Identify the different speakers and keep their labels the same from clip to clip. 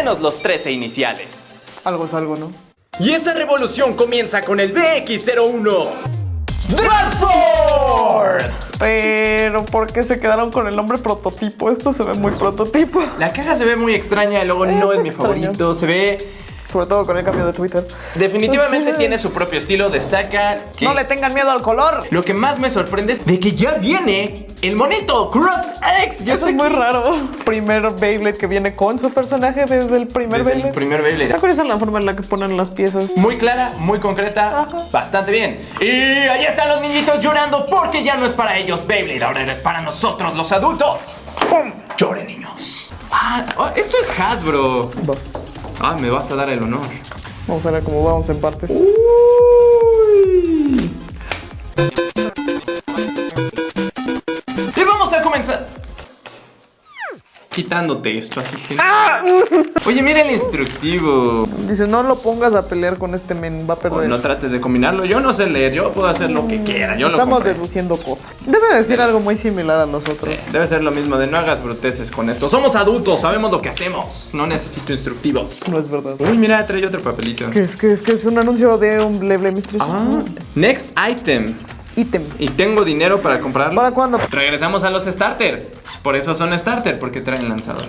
Speaker 1: menos los 13 iniciales.
Speaker 2: Algo es algo, ¿no?
Speaker 3: Y esa revolución comienza con el BX-01
Speaker 1: ¡Dransword!
Speaker 2: Pero ¿por qué se quedaron con el nombre prototipo? Esto se ve muy prototipo.
Speaker 1: La caja se ve muy extraña, el logo no es mi
Speaker 2: extraño.
Speaker 1: favorito. Se ve...
Speaker 2: Sobre todo con el cambio de Twitter.
Speaker 1: Definitivamente
Speaker 2: Sí.
Speaker 1: tiene su propio estilo, destaca que...
Speaker 2: No le tengan miedo al color.
Speaker 1: Lo que más me sorprende es de que ya viene el monito Cross X. Ya
Speaker 2: Eso
Speaker 1: está
Speaker 2: es muy
Speaker 1: aquí.
Speaker 2: raro. Primer Beyblade que viene con su personaje desde el primer
Speaker 1: Desde
Speaker 2: Beyblade.
Speaker 1: el primer Beyblade.
Speaker 2: Está curiosa la forma en la que ponen las piezas.
Speaker 1: Muy clara, muy concreta,
Speaker 2: Ajá.
Speaker 1: bastante bien. Y ahí están los niñitos llorando porque ya no es para ellos Beyblade, ahora es para nosotros los adultos. ¡Pum! Lloren, niños. Esto es Hasbro.
Speaker 2: Vas.
Speaker 1: Me vas a dar el honor.
Speaker 2: Vamos a ver cómo vamos en partes.
Speaker 1: Y vamos a comenzar quitándote esto, asistente. Oye, mira el instructivo.
Speaker 2: Dice, no lo pongas a pelear con este men, va a perder.
Speaker 1: No trates de combinarlo. Yo no sé leer, yo puedo hacer lo que quiera. Yo lo
Speaker 2: Estamos
Speaker 1: compré.
Speaker 2: deduciendo cosas. Debe decir algo muy similar a nosotros.
Speaker 1: Sí, debe ser lo mismo de no hagas bruteces con esto. Somos adultos, sabemos lo que hacemos. No necesito instructivos.
Speaker 2: No es verdad.
Speaker 1: Uy, mira, trae otro papelito.
Speaker 2: ¿Qué es? ¿Qué es? ¿Qué es? Un anuncio de un Beyblade misterioso.
Speaker 1: Next item.
Speaker 2: Ítem.
Speaker 1: Y tengo dinero para comprarlo.
Speaker 2: ¿Para cuándo?
Speaker 1: Regresamos a los starter. Por eso son starter, porque traen lanzador.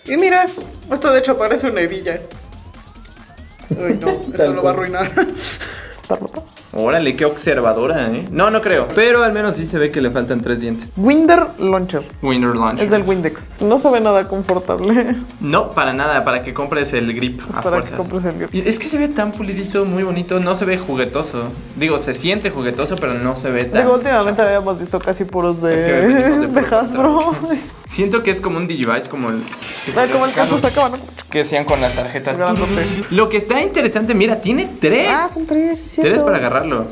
Speaker 2: Y mira, esto de hecho parece una hebilla. Uy, no, eso lo va a arruinar. Está roto.
Speaker 1: Órale, qué observadora, ¿eh? No, no creo. Pero al menos sí se ve que le faltan 3 dientes.
Speaker 2: Winder Launcher.
Speaker 1: Winner Launcher.
Speaker 2: Es del Windex. No se ve nada confortable.
Speaker 1: No, para nada, para que compres el grip a
Speaker 2: Para
Speaker 1: fuerzas.
Speaker 2: que compres el grip.
Speaker 1: Y es que se ve tan pulidito, muy bonito. No se ve juguetoso. Digo, se siente juguetoso, pero no se ve tan...
Speaker 2: Digo, últimamente habíamos visto casi puros de,
Speaker 1: Es que venimos de puro
Speaker 2: Hasbro.
Speaker 1: Siento que es como un Digivice, como el...
Speaker 2: Como el que tú sacabas, ¿no?
Speaker 1: que hacían con las tarjetas.
Speaker 2: Grandote.
Speaker 1: Lo que está interesante, mira, tiene 3.
Speaker 2: Ah, son 3, sí,
Speaker 1: 3 para agarrarlo.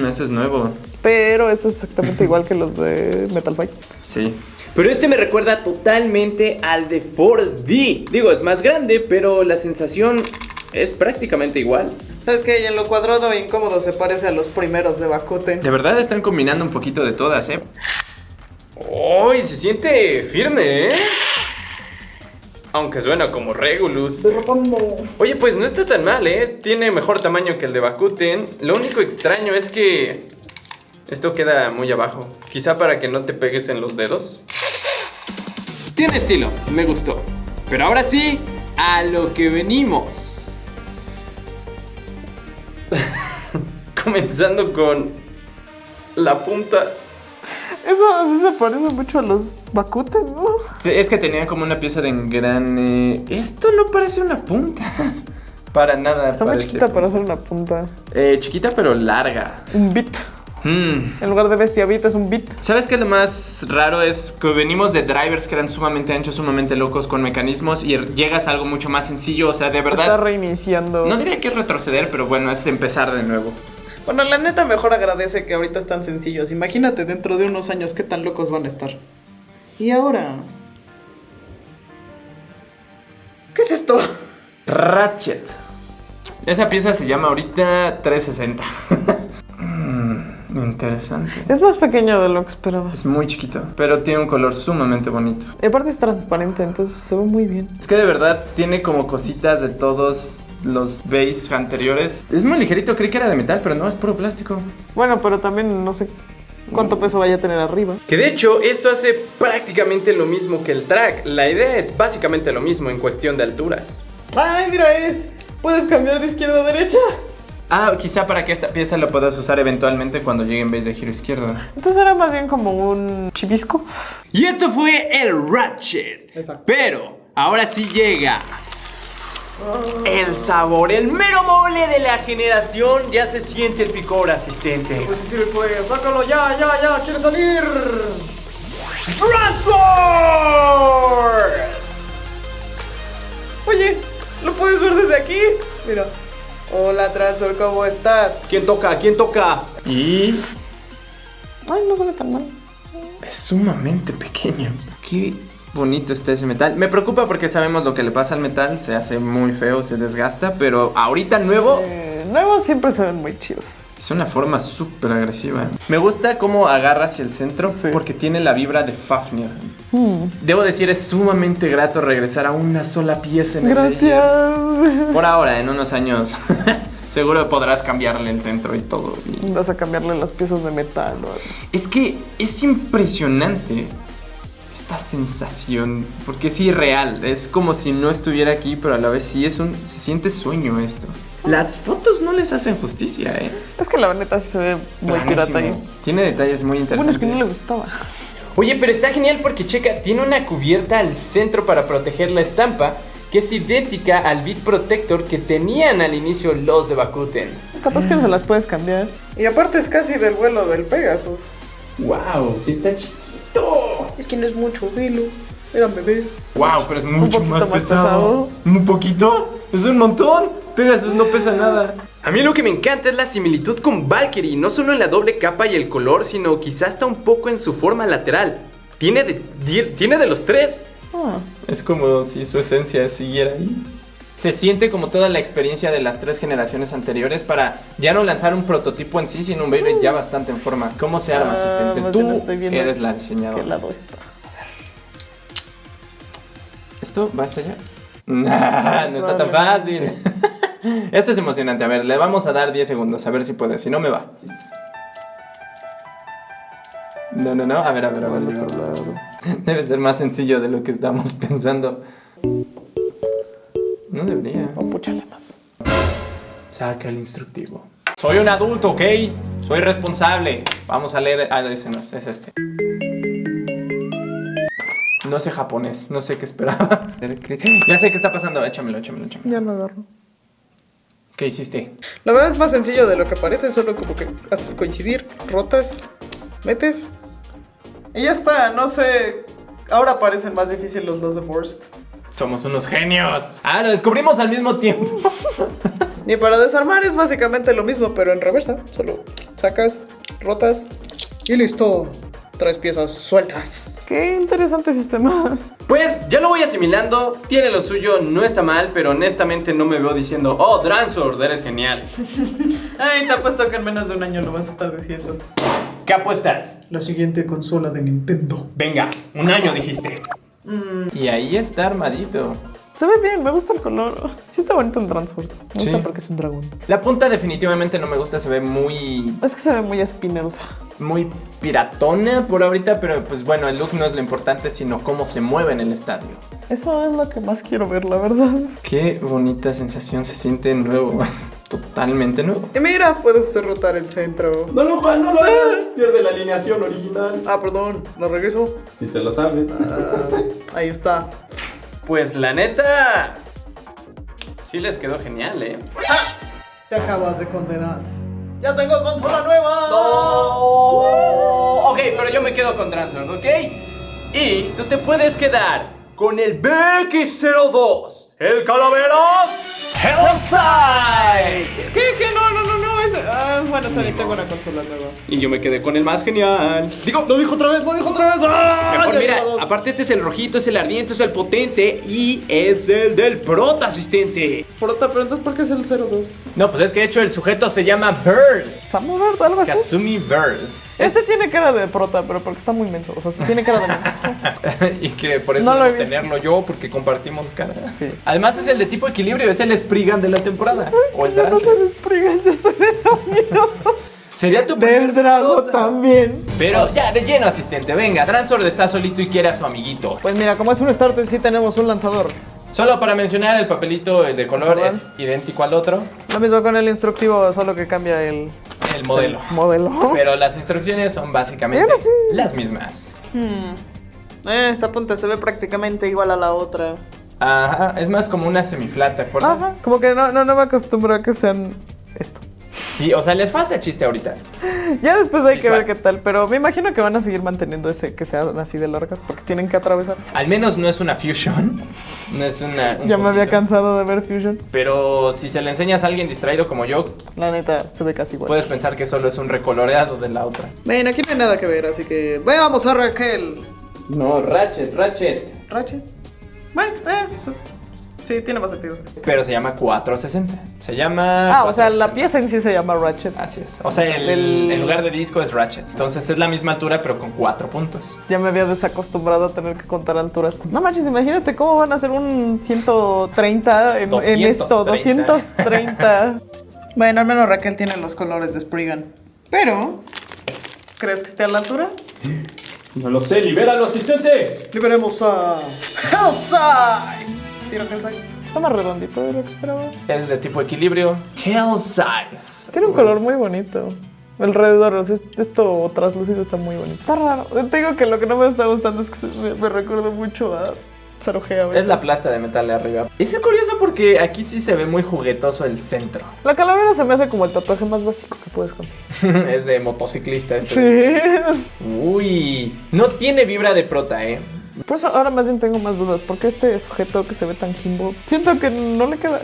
Speaker 1: Ese es nuevo.
Speaker 2: Pero esto es exactamente igual que los de Metal Fight.
Speaker 1: Sí.
Speaker 3: Pero este me recuerda totalmente al de 4D. Digo, es más grande, pero la sensación es prácticamente igual.
Speaker 2: ¿Sabes qué? Y en lo cuadrado e incómodo se parece a los primeros de Bakuten.
Speaker 1: De verdad están combinando un poquito de todas, ¿eh?
Speaker 3: ¡Uy! Se siente firme, ¿eh? Aunque suena como Regulus. Oye, pues no está tan mal, ¿eh? Tiene mejor tamaño que el de Bakuten. Lo único extraño es que esto queda muy abajo. Quizá para que no te pegues en los dedos. Tiene estilo, me gustó. Pero ahora sí, a lo que venimos. Comenzando con la punta.
Speaker 2: Eso así se parece mucho a los Bakuten, ¿no?
Speaker 1: Es que tenía como una pieza de engrane. Esto no parece una punta. Para nada.
Speaker 2: Está muy
Speaker 1: parece
Speaker 2: chiquita para hacer una punta.
Speaker 1: Chiquita pero larga.
Speaker 2: Un bit. En lugar de bestia bit es un bit.
Speaker 1: ¿Sabes qué? Lo más raro es que venimos de drivers que eran sumamente anchos, sumamente locos con mecanismos y llegas a algo mucho más sencillo. O sea, de verdad.
Speaker 2: Está reiniciando.
Speaker 1: No diría que es retroceder, pero bueno, es empezar de nuevo.
Speaker 2: Bueno, la neta mejor agradece que ahorita están sencillos. Imagínate dentro de unos años qué tan locos van a estar. Y ahora... ¿Qué es esto?
Speaker 1: Ratchet. Esa pieza se llama ahorita 360. Interesante.
Speaker 2: Es más pequeño de lo que esperaba.
Speaker 1: Es muy chiquito, pero tiene un color sumamente bonito.
Speaker 2: Y aparte es transparente, entonces se ve muy bien.
Speaker 1: Es que de verdad tiene como cositas de todos los base anteriores. Es muy ligerito, creí que era de metal, pero no, es puro plástico.
Speaker 2: Bueno, pero también no sé cuánto peso vaya a tener arriba.
Speaker 3: Que de hecho, esto hace prácticamente lo mismo que el track. La idea es básicamente lo mismo en cuestión de alturas.
Speaker 2: ¡Ay, mira! Puedes cambiar de izquierda a derecha.
Speaker 1: Quizá para que esta pieza la puedas usar eventualmente cuando llegue en vez de giro izquierdo.
Speaker 2: Entonces era más bien como un chibisco.
Speaker 3: Y esto fue el Ratchet.
Speaker 2: Exacto.
Speaker 3: Pero ahora sí llega el sabor, el mero mole de la generación. Ya se siente el picor, asistente.
Speaker 2: Pues sácalo ya, quiere salir.
Speaker 3: ¡Transform!
Speaker 2: Oye, ¿lo puedes ver desde aquí? Mira. Hola, Transor, ¿cómo estás?
Speaker 3: ¿Quién toca? ¿Quién toca?
Speaker 1: Y
Speaker 2: Ay, no se ve tan mal.
Speaker 1: es sumamente pequeño. Qué bonito está ese metal. Me preocupa porque sabemos lo que le pasa al metal. Se hace muy feo, se desgasta. Pero ahorita nuevos
Speaker 2: Nuevos siempre se ven muy chidos.
Speaker 3: Es una forma súper agresiva. Me gusta cómo agarra hacia el centro porque tiene la vibra de Fafnir. Debo decir, es sumamente grato regresar a una sola pieza en el
Speaker 2: Gracias.
Speaker 3: Por ahora, en unos años, seguro podrás cambiarle el centro y todo.
Speaker 2: Vas a cambiarle las piezas de metal o algo.
Speaker 3: Es que es impresionante esta sensación, porque sí es real. Es como si no estuviera aquí, pero a la vez sí se siente sueño esto. Las fotos no les hacen justicia,
Speaker 2: Es que la neta sí se ve muy pirata ahí.
Speaker 3: Tiene detalles muy
Speaker 2: Bueno,
Speaker 3: interesantes.
Speaker 2: es que no le gustaba.
Speaker 3: Oye, pero está genial porque checa, tiene una cubierta al centro para proteger la estampa que es idéntica al Beat Protector que tenían al inicio los de Bakuten.
Speaker 2: Capaz que se las puedes cambiar. Y aparte es casi del vuelo del Pegasus.
Speaker 3: ¡Wow! Sí está chiquito.
Speaker 2: Es que no es mucho, velo. Eran bebés.
Speaker 3: ¡Wow! Pero es mucho
Speaker 2: poquito
Speaker 3: más
Speaker 2: más
Speaker 3: pesado.
Speaker 2: pesado.
Speaker 3: ¿Un poquito? ¡Es un montón! Pegasus no pesa nada. A mí lo que me encanta es la similitud con Valkyrie, no solo en la doble capa y el color, sino quizás hasta un poco en su forma lateral. Tiene de los tres. Es como si su esencia siguiera ahí. Se siente como toda la experiencia de las 3 generaciones anteriores para ya no lanzar un prototipo en sí, sino un Beyblade ya bastante en forma. ¿Cómo se arma, asistente? Tú eres la diseñadora.
Speaker 2: ¿Qué lado está?
Speaker 3: ¿Esto va hasta allá? Nah, no está tan fácil. Esto es emocionante. A ver, le vamos a dar 10 segundos. A ver si puede. Si no, me va. No. A ver. Debe ser más sencillo de lo que estamos pensando. No debería.
Speaker 2: Púchale más.
Speaker 3: Saca el instructivo. Soy un adulto, ¿ok? Soy responsable. Vamos a leer. Ese no es este. No sé japonés, no sé qué esperaba. Ya sé qué está pasando, échamelo.
Speaker 2: Ya lo agarro.
Speaker 3: ¿Qué hiciste?
Speaker 2: La verdad es más sencillo de lo que parece, solo como que haces coincidir, rotas, metes. Y ya está, no sé. Ahora parecen más difíciles los de Burst.
Speaker 3: Somos unos genios. Lo descubrimos al mismo tiempo.
Speaker 2: Y para desarmar es básicamente lo mismo, pero en reversa. Solo sacas, rotas y listo. 3 piezas sueltas. Qué interesante sistema.
Speaker 3: Pues ya lo voy asimilando, tiene lo suyo, no está mal, pero honestamente no me veo diciendo, oh, Dransword, eres genial.
Speaker 2: Ay, te apuesto que en menos de un año lo vas a estar diciendo.
Speaker 3: ¿Qué apuestas?
Speaker 2: La siguiente consola de Nintendo.
Speaker 3: Venga, un año dijiste. Y ahí está armadito.
Speaker 2: Se ve bien, me gusta el color. Sí está bonito el Dransword. Me gusta porque es un dragón.
Speaker 3: La punta definitivamente no me gusta, se ve muy...
Speaker 2: Es que se ve muy Spinner's.
Speaker 3: Muy piratona por ahorita, pero pues bueno, el look no es lo importante, sino cómo se mueve en el estadio.
Speaker 2: Eso es lo que más quiero ver, la verdad.
Speaker 3: Qué bonita sensación, se siente nuevo. Totalmente nuevo.
Speaker 2: Y mira, puedes hacer rotar el centro.
Speaker 4: No, Juan, no lo hagas. Pierde la alineación original.
Speaker 2: Perdón, lo regreso.
Speaker 4: Si te lo sabes.
Speaker 2: Ahí está.
Speaker 3: Pues la neta, sí les quedó genial,
Speaker 2: Te acabas de condenar. ¡Ya tengo consola nueva!
Speaker 3: ¡No! Ok, pero yo me quedo con Dransword, ¿ok? Y tú te puedes quedar con el BX-02, el Calaveras Hellside.
Speaker 2: ¿Qué? No. Bueno, está bien, tengo una consola nueva.
Speaker 3: Y yo me quedé con el más genial.
Speaker 2: Digo, lo dijo otra vez.
Speaker 3: Mejor mira, aparte este es el rojito, es el ardiente, es el potente y es el del prota asistente.
Speaker 2: Prota, pero entonces ¿por qué es el 02?
Speaker 3: No, pues es que de hecho el sujeto se llama Bird.
Speaker 2: Samurai, algo así.
Speaker 3: Kazumi Bird.
Speaker 2: Este tiene cara de prota, pero porque está muy menso. O sea, tiene cara de menso.
Speaker 3: Y que por eso
Speaker 2: No lo he
Speaker 3: debo
Speaker 2: visto.
Speaker 3: tenerlo yo, porque compartimos cara.
Speaker 2: Sí.
Speaker 3: Además es el de tipo equilibrio, es el Spriggan de la temporada. O el
Speaker 2: Yo no
Speaker 3: Dransword.
Speaker 2: soy Spriggan, yo soy de Ramiro.
Speaker 3: Sería tu
Speaker 2: Del
Speaker 3: primer
Speaker 2: Drago
Speaker 3: prota.
Speaker 2: también.
Speaker 3: Pero ya, de lleno, asistente. Venga, Dransword está solito y quiere a su amiguito.
Speaker 2: Pues mira, como es un starter, sí tenemos un lanzador.
Speaker 3: Solo para mencionar, el papelito de color
Speaker 2: ¿Lanzador?
Speaker 3: es idéntico al otro.
Speaker 2: Lo mismo con el instructivo, solo que cambia el
Speaker 3: Modelo.
Speaker 2: modelo.
Speaker 3: Pero las instrucciones son básicamente
Speaker 2: Mira, sí.
Speaker 3: las mismas.
Speaker 2: Esa punta se ve prácticamente igual a la otra.
Speaker 3: Ajá, es más como una semiflat, ¿te acuerdas?
Speaker 2: Ajá, como que no me acostumbro a que sean esto.
Speaker 3: Sí, o sea, les falta chiste ahorita.
Speaker 2: Ya después hay que
Speaker 3: Visual.
Speaker 2: ver qué tal, pero me imagino que van a seguir manteniendo ese que sean así de largas porque tienen que atravesar.
Speaker 3: Al menos no es una fusion. No es una.
Speaker 2: Ya me había cansado de ver Fusion.
Speaker 3: Pero si se le enseñas a alguien distraído como yo,
Speaker 2: La neta, se ve casi igual.
Speaker 3: puedes pensar que solo es un recoloreado de la otra.
Speaker 2: Ven, aquí no hay nada que ver, así que veamos a Raquel.
Speaker 3: No, Ratchet.
Speaker 2: Ratchet. Bueno, sí Sí, tiene más sentido.
Speaker 3: Pero se llama 460. Se llama...
Speaker 2: O sea, la
Speaker 3: 460.
Speaker 2: pieza en sí se llama Ratchet.
Speaker 3: Así es. O sea, en lugar de disco es Ratchet. Entonces es la misma altura, pero con 4 puntos.
Speaker 2: Ya me había desacostumbrado a tener que contar alturas. No manches, imagínate cómo van a hacer un 130 en esto. 230. Bueno, al menos Raquel tiene los colores de Spriggan. Pero, ¿crees que esté a la altura?
Speaker 4: No lo sé, libéralo, asistente.
Speaker 2: Liberemos a Hellside. ¿Sí era Hellside? Está más redondito de lo que esperaba.
Speaker 3: Es de tipo equilibrio. Hellside.
Speaker 2: Tiene un color muy bonito. Alrededor, o sea, esto translúcido está muy bonito. Está raro. Te digo que lo que no me está gustando es que me recuerda mucho a Sarogea.
Speaker 3: Es la plasta de metal de arriba. Es curioso porque aquí sí se ve muy juguetoso el centro.
Speaker 2: La calavera se me hace como el tatuaje más básico que puedes conseguir.
Speaker 3: Es de motociclista esto.
Speaker 2: Sí.
Speaker 3: Uy, no tiene vibra de prota,
Speaker 2: Por eso ahora más bien tengo más dudas. Porque este sujeto que se ve tan Kimbo, siento que no le queda.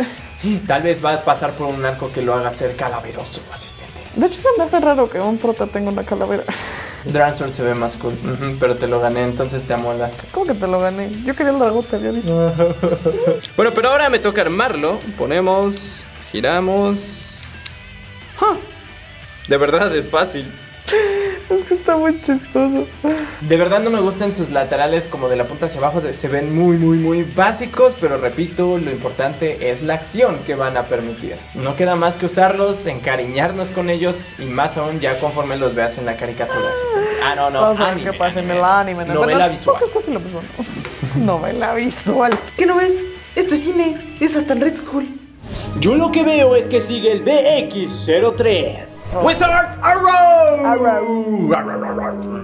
Speaker 3: Tal vez va a pasar por un arco que lo haga ser calaveroso, asistente.
Speaker 2: De hecho, se me hace raro que un prota tenga una calavera.
Speaker 3: Dransor se ve más cool, pero te lo gané, entonces te amolas.
Speaker 2: ¿Cómo que te lo gané? Yo quería el dragón, te había dicho.
Speaker 3: Bueno, pero ahora me toca armarlo. Ponemos, giramos. ¡Ah! De verdad es fácil.
Speaker 2: Es que está muy chistoso.
Speaker 3: De verdad no me gustan sus laterales como de la punta hacia abajo. Se ven muy básicos, pero repito, lo importante es la acción que van a permitir. No queda más que usarlos, encariñarnos con ellos y más aún ya conforme los veas en la caricatura. No,
Speaker 2: Vamos a ver
Speaker 3: anime,
Speaker 2: qué pasa en el anime. ¿no?
Speaker 3: Novela
Speaker 2: Bueno,
Speaker 3: visual.
Speaker 2: es casi lo mismo, ¿no? Novela visual. ¿Qué no ves? Esto es cine. Es hasta en Red School.
Speaker 5: Yo lo que veo es que sigue el BX-03.
Speaker 1: Wizard Arrow.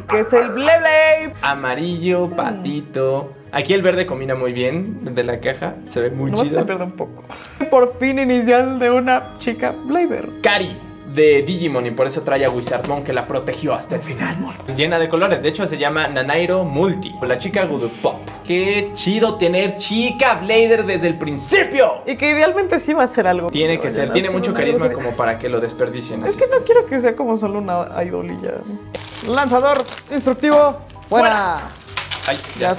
Speaker 2: Que es el Blade.
Speaker 3: Amarillo, patito. Aquí el verde combina muy bien de la caja. Se ve muy
Speaker 2: No se
Speaker 3: chido.
Speaker 2: pierde un poco. Por fin inicial de una chica Blader.
Speaker 3: Cari de Digimon y por eso trae a Wizardmon que la protegió hasta el final. Llena de colores, de hecho se llama Nanairo Multi, la chica Voodoo Pop. Qué chido tener chica Blader desde el principio.
Speaker 2: Y que idealmente sí va a ser algo.
Speaker 3: Tiene que ser, tiene mucho carisma como para que lo desperdicien
Speaker 2: Es
Speaker 3: así.
Speaker 2: que no quiero que sea como solo una idolilla. Lanzador instructivo. Fuera.
Speaker 3: Ay,
Speaker 2: Ya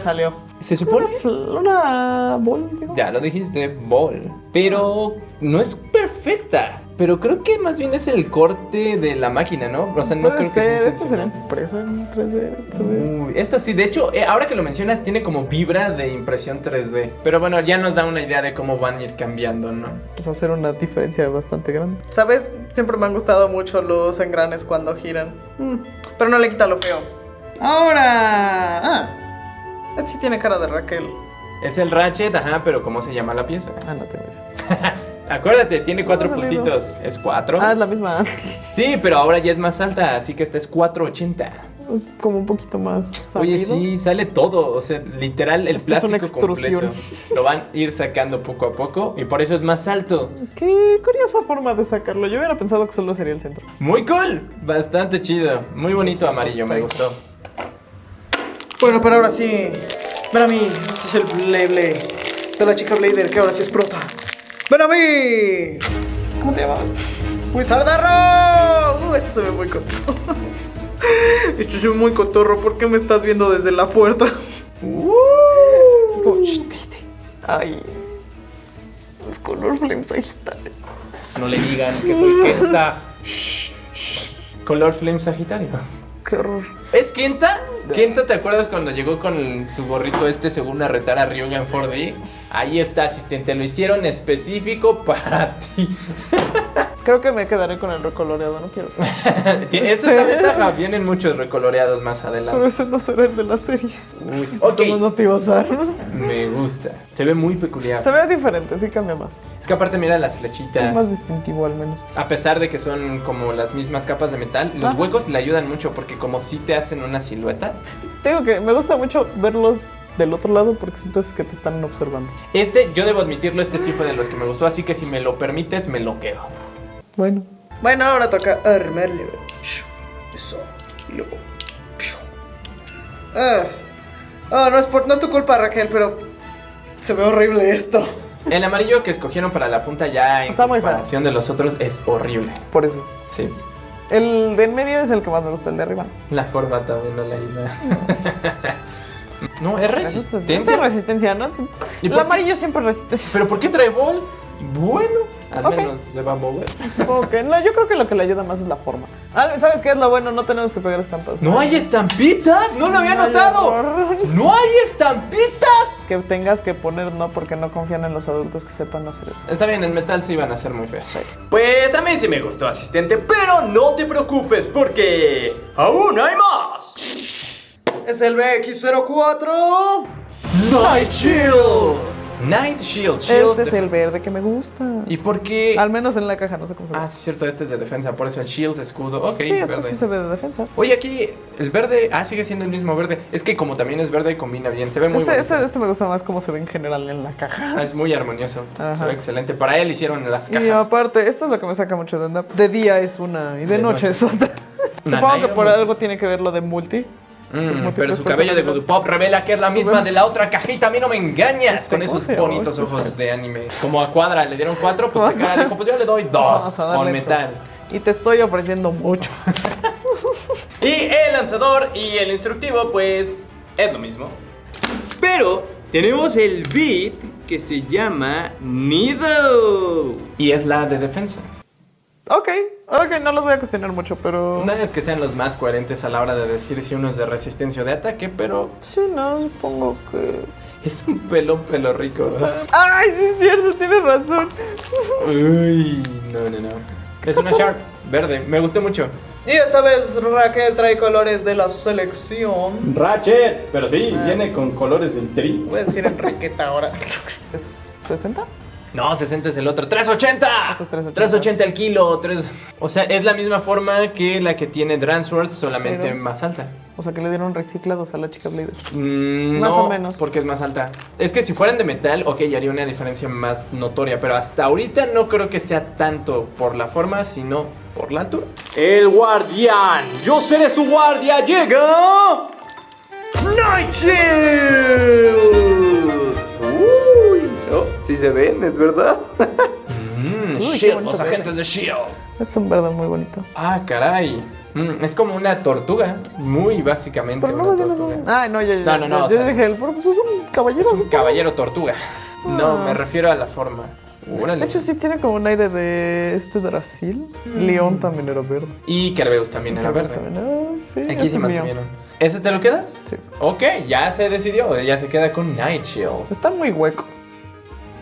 Speaker 2: salió.
Speaker 3: Se supone.
Speaker 2: Una bol, digo.
Speaker 3: Ya lo dijiste, ball. Pero no es perfecta. Pero creo que más bien es el corte de la máquina, ¿no? O sea, no creo que sea
Speaker 2: Esto será
Speaker 3: intencional.
Speaker 2: impreso en 3D. se ve.
Speaker 3: Uy, esto sí, de hecho, ahora que lo mencionas, tiene como vibra de impresión 3D. Pero bueno, ya nos da una idea de cómo van a ir cambiando, ¿no?
Speaker 2: Pues hacer una diferencia bastante grande. ¿Sabes? Siempre me han gustado mucho los engranes cuando giran. Pero no le quita lo feo. Ahora. Este sí tiene cara de Raquel.
Speaker 3: Es el Ratchet, ajá, pero ¿cómo se llama la pieza?
Speaker 2: No tengo idea.
Speaker 3: Acuérdate, tiene 4
Speaker 2: ha salido?
Speaker 3: puntitos. ¿Es 4?
Speaker 2: Es la misma.
Speaker 3: Sí, pero ahora ya es más alta, así que esta es 480.
Speaker 2: Es como un poquito más
Speaker 3: Oye,
Speaker 2: salido.
Speaker 3: sí, sale todo, o sea, literal el
Speaker 2: Esto es una
Speaker 3: plástico
Speaker 2: extrusión.
Speaker 3: completo. Lo van a ir sacando poco a poco y por eso es más alto.
Speaker 2: Qué curiosa forma de sacarlo. Yo hubiera pensado que solo sería el centro.
Speaker 3: Muy cool, bastante chido, muy bonito amarillo, me gustó.
Speaker 2: Bueno, pero ahora sí. Ven a mí. Este es el Blade de la chica Blader que ahora sí es prota. ¡Ven a mí! ¿Cómo te llamas? ¡Wizard Arrow! Esto se ve muy cotorro. Esto se ve muy cotorro. ¿Por qué me estás viendo desde la puerta? Es como, shh, cállate. Ay. Los color flames Sagitario.
Speaker 3: No le digan que soy Kenta. Shh, shh. Color Flame Sagitario.
Speaker 2: Qué horror.
Speaker 3: ¿Es Kenta? Kenta, ¿te acuerdas cuando llegó con su gorrito según a retar a Ryuga en 4D? Ahí está, asistente, lo hicieron específico para ti.
Speaker 2: Creo que me quedaré con el recoloreado, no quiero saber.
Speaker 3: Eso es la ventaja, vienen muchos recoloreados más
Speaker 2: Pero
Speaker 3: adelante.
Speaker 2: ese no será el de la serie.
Speaker 3: Uy, ok,
Speaker 2: No te iba a usar.
Speaker 3: me gusta, se ve muy peculiar.
Speaker 2: Se ve diferente, sí cambia más.
Speaker 3: Es que aparte mira las
Speaker 2: Es
Speaker 3: flechitas.
Speaker 2: más distintivo al menos.
Speaker 3: A pesar de que son como las mismas capas de metal, los
Speaker 2: Ajá.
Speaker 3: huecos le ayudan mucho porque como si te hacen una silueta.
Speaker 2: Te digo que me gusta mucho verlos del otro lado porque sientes que te están observando.
Speaker 3: Yo debo admitirlo, sí fue de los que me gustó, así que si me lo permites, me lo quedo.
Speaker 2: Bueno. Bueno, ahora toca armarlo. Eso. Y luego. No es tu culpa, Raquel, pero se ve horrible esto.
Speaker 3: El amarillo que escogieron para la punta ya en
Speaker 2: Está muy feo.
Speaker 3: comparación de los otros es horrible.
Speaker 2: Por eso.
Speaker 3: Sí.
Speaker 2: El de en medio es el que más me gusta, el de arriba.
Speaker 3: La forma también no la ayuda. No, es
Speaker 2: Es
Speaker 3: resistencia.
Speaker 2: resistencia, ¿no?
Speaker 3: ¿Y
Speaker 2: El
Speaker 3: por qué?
Speaker 2: amarillo siempre resiste.
Speaker 3: ¿Pero por qué trae bol? Bueno, al
Speaker 2: Ok.
Speaker 3: menos se va a mover.
Speaker 2: Supongo que no, yo creo que lo que le ayuda más es la forma. ¿Sabes qué es lo bueno? No tenemos que pegar estampas.
Speaker 3: ¿No hay estampita? No lo había
Speaker 2: No hay
Speaker 3: notado.
Speaker 2: error.
Speaker 3: ¿No hay estampitas?
Speaker 2: Que tengas que poner no porque no confían en los adultos que sepan hacer eso.
Speaker 3: Está bien, en metal se iban a hacer muy feas. Pues a mí sí me gustó, asistente, pero no te preocupes porque aún hay más.
Speaker 2: Es el BX04.
Speaker 3: Night Shield. Night Shield.
Speaker 2: Este es el verde que me gusta.
Speaker 3: ¿Y por qué?
Speaker 2: Al menos en la caja, no sé cómo se ve.
Speaker 3: Ah, sí, cierto, este es de defensa, por eso el shield, escudo. Ok,
Speaker 2: sí, este
Speaker 3: verde.
Speaker 2: sí se ve de defensa.
Speaker 3: Oye, aquí el verde, sigue siendo el mismo verde. Es que como también es verde, combina bien. Se ve muy bonito.
Speaker 2: Este me gusta más cómo se ve en general en la caja.
Speaker 3: Es muy armonioso.
Speaker 2: Ajá.
Speaker 3: Se ve excelente. Para él hicieron las cajas.
Speaker 2: Y aparte, esto es lo que me saca mucho de onda. De día es una y de noche es otra. Supongo que
Speaker 3: Nanairo
Speaker 2: por
Speaker 3: multi.
Speaker 2: algo tiene que ver lo de multi. Sus
Speaker 3: Pero
Speaker 2: múltiples
Speaker 3: su cabello de Voodoo Pop revela que es la
Speaker 2: Su
Speaker 3: misma
Speaker 2: ve-
Speaker 3: de la otra cajita. A mí no me engañas. Con esos
Speaker 2: feo,
Speaker 3: bonitos
Speaker 2: este
Speaker 3: ojos
Speaker 2: feo.
Speaker 3: de anime. Como a Cuadra le dieron 4, pues de cara dijo, pues yo le doy 2
Speaker 2: Vamos a
Speaker 3: con
Speaker 2: darle
Speaker 3: metal.
Speaker 2: todo. Y te estoy ofreciendo mucho.
Speaker 3: Y el lanzador y el instructivo, pues, es lo mismo. Pero tenemos el beat que se llama Needle. Y es la de defensa.
Speaker 2: Ok, no los voy a cuestionar mucho, pero...
Speaker 3: No es que sean los más coherentes a la hora de decir si uno es de resistencia o de ataque, pero
Speaker 2: Sí, no, supongo que...
Speaker 3: es un pelo rico.
Speaker 2: ¡Ay, sí es cierto! Tienes razón.
Speaker 3: Uy, no. Es una Sharp verde, me gustó mucho.
Speaker 2: Y esta vez Raquel trae colores de la selección.
Speaker 4: Ratchet, pero sí, viene con colores del tri.
Speaker 2: Voy a decir en raqueta ahora. ¿Es 60?
Speaker 3: No, 60 es el otro. ¡380!
Speaker 2: Este es 380.
Speaker 3: 380 al kilo. O sea, es la misma forma que la que tiene Dransworth, solamente
Speaker 2: Pero-
Speaker 3: más alta.
Speaker 2: O sea que le dieron reciclados a la chica Blader.
Speaker 3: Más
Speaker 2: o menos.
Speaker 3: porque es más alta. Es que si fueran de metal, ok, haría una diferencia más notoria. Pero hasta ahorita no creo que sea tanto por la forma, sino por la altura.
Speaker 5: El guardián. Yo seré su guardia. Llega. Night Shield. Uy, sí se ven, es verdad.
Speaker 2: Uy, qué
Speaker 3: Shield,
Speaker 2: bonito
Speaker 3: los
Speaker 2: verde.
Speaker 3: agentes de Shield.
Speaker 2: Es un verde muy bonito.
Speaker 3: Ah, caray. Es como una tortuga. Muy básicamente
Speaker 2: Pero no
Speaker 3: una
Speaker 2: más bien es
Speaker 3: tortuga.
Speaker 2: un... Ay, no, ya.
Speaker 3: No,
Speaker 2: Yo
Speaker 3: o sea-
Speaker 2: dije, pero pues es un caballero.
Speaker 3: Es un
Speaker 2: supongo.
Speaker 3: caballero tortuga. No,
Speaker 2: Ah.
Speaker 3: me refiero a la forma. Órale.
Speaker 2: De hecho, sí tiene como un aire de este Brasil. León también era verde.
Speaker 3: Y Kerbeus también era
Speaker 2: Carlos
Speaker 3: verde.
Speaker 2: también. Ay, sí,
Speaker 3: Aquí
Speaker 2: este
Speaker 3: sí
Speaker 2: es mío.
Speaker 3: mantuvieron. ¿Ese te lo quedas?
Speaker 2: Sí.
Speaker 3: Ok, ya se decidió. Ya se queda con Night Shield.
Speaker 2: Está muy hueco.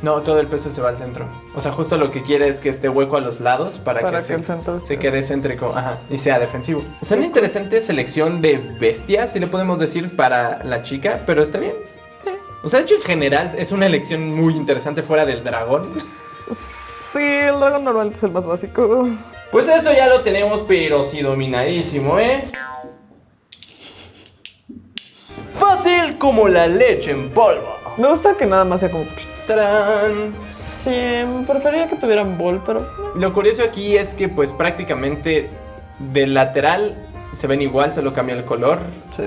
Speaker 3: No, todo el peso se va al centro. O sea, justo lo que quiere es que esté hueco a los lados para
Speaker 2: Para
Speaker 3: que
Speaker 2: que el centro
Speaker 3: se
Speaker 2: esté-
Speaker 3: quede céntrico, ajá, y sea defensivo. Es una interesante selección de bestias, si le podemos decir, para la chica, pero está bien. O sea, de hecho, en general es una elección muy interesante fuera del dragón.
Speaker 2: Sí, el dragón normalmente es el más básico.
Speaker 3: Pues esto ya lo tenemos, pero sí dominadísimo, ¿eh? Fácil como la leche en polvo.
Speaker 2: Me gusta que nada más sea como...
Speaker 3: ¡Tarán!
Speaker 2: Sí, preferiría que tuvieran bol, pero...
Speaker 3: Lo curioso aquí es que pues prácticamente del lateral se ven igual, solo cambia el color.
Speaker 2: Sí.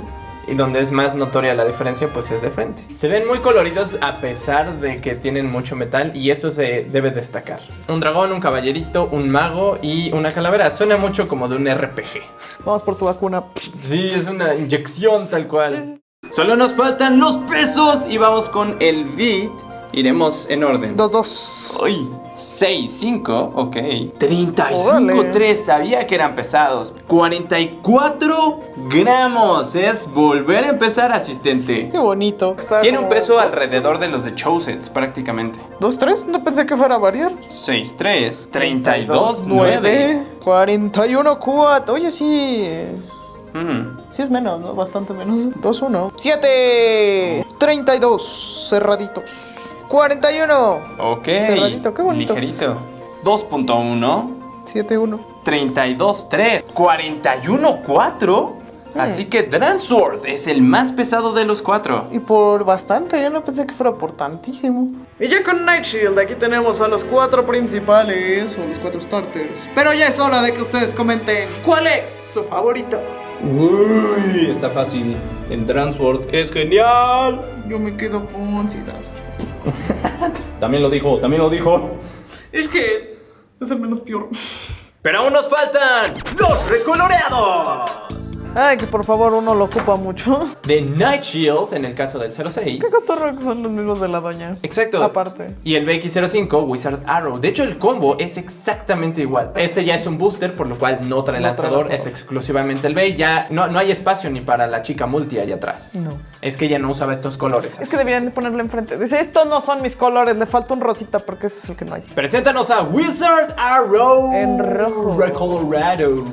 Speaker 3: Y donde es más notoria la diferencia pues es de frente. Se ven muy coloridos a pesar de que tienen mucho metal y eso se debe destacar. Un dragón, un caballerito, un mago y una calavera. Suena mucho como de un RPG.
Speaker 2: Vamos por tu vacuna.
Speaker 3: Sí, es una inyección tal cual. Solo nos faltan los pesos y vamos con el beat. Iremos en orden.
Speaker 2: 2-2.
Speaker 3: Uy, 6, 5, ok. 35,
Speaker 2: Órale.
Speaker 3: 3, sabía que eran pesados. 44 gramos, es volver a empezar, asistente.
Speaker 2: Qué bonito. Está
Speaker 3: Tiene un
Speaker 2: como-
Speaker 3: peso alrededor de los de Chosets, prácticamente.
Speaker 2: 2-3, no pensé que fuera a variar.
Speaker 3: 6, 3, 32, 9.
Speaker 2: 41, 4. Oye, sí.
Speaker 3: Mm.
Speaker 2: Sí es menos, ¿no? Bastante menos. 2-1. 7. 32. Cerraditos. 41.
Speaker 3: Ok,
Speaker 2: Cerradito, qué bonito.
Speaker 3: ligerito. 2.1,
Speaker 2: 7-1.
Speaker 3: 32, 3, 41, 4. Así que Dransworth es el más pesado de los 4.
Speaker 2: Y por bastante, yo no pensé que fuera por tantísimo. Y ya con Night Shield, aquí tenemos a los 4 principales, o los 4 starters. Pero ya es hora de que ustedes comenten cuál es su favorito.
Speaker 4: Uy, está fácil. En Dransworth es genial.
Speaker 2: Yo me quedo con... Sí, Dransworth.
Speaker 4: También lo dijo, también lo dijo.
Speaker 2: Es que es el menos peor.
Speaker 3: Pero aún nos faltan los recoloreados.
Speaker 2: Ay, que por favor uno lo ocupa mucho.
Speaker 1: De Night Shield, en el caso del 06.
Speaker 2: Qué cotorro que son los mismos de la doña.
Speaker 1: Exacto.
Speaker 2: Aparte.
Speaker 1: Y el BX05, Wizard Arrow. De hecho, el combo es exactamente igual. Este ya es un booster, por lo cual no trae lanzador. Es exclusivamente el B. Ya no hay espacio ni para la chica multi allá atrás.
Speaker 2: No.
Speaker 1: Es que ella no usaba estos colores.
Speaker 2: Es que deberían de ponerlo enfrente. Dice, estos no son mis colores, le falta un rosita porque ese es el que no hay.
Speaker 1: Preséntanos a Wizard Arrow.
Speaker 2: En rojo.
Speaker 1: Colorado.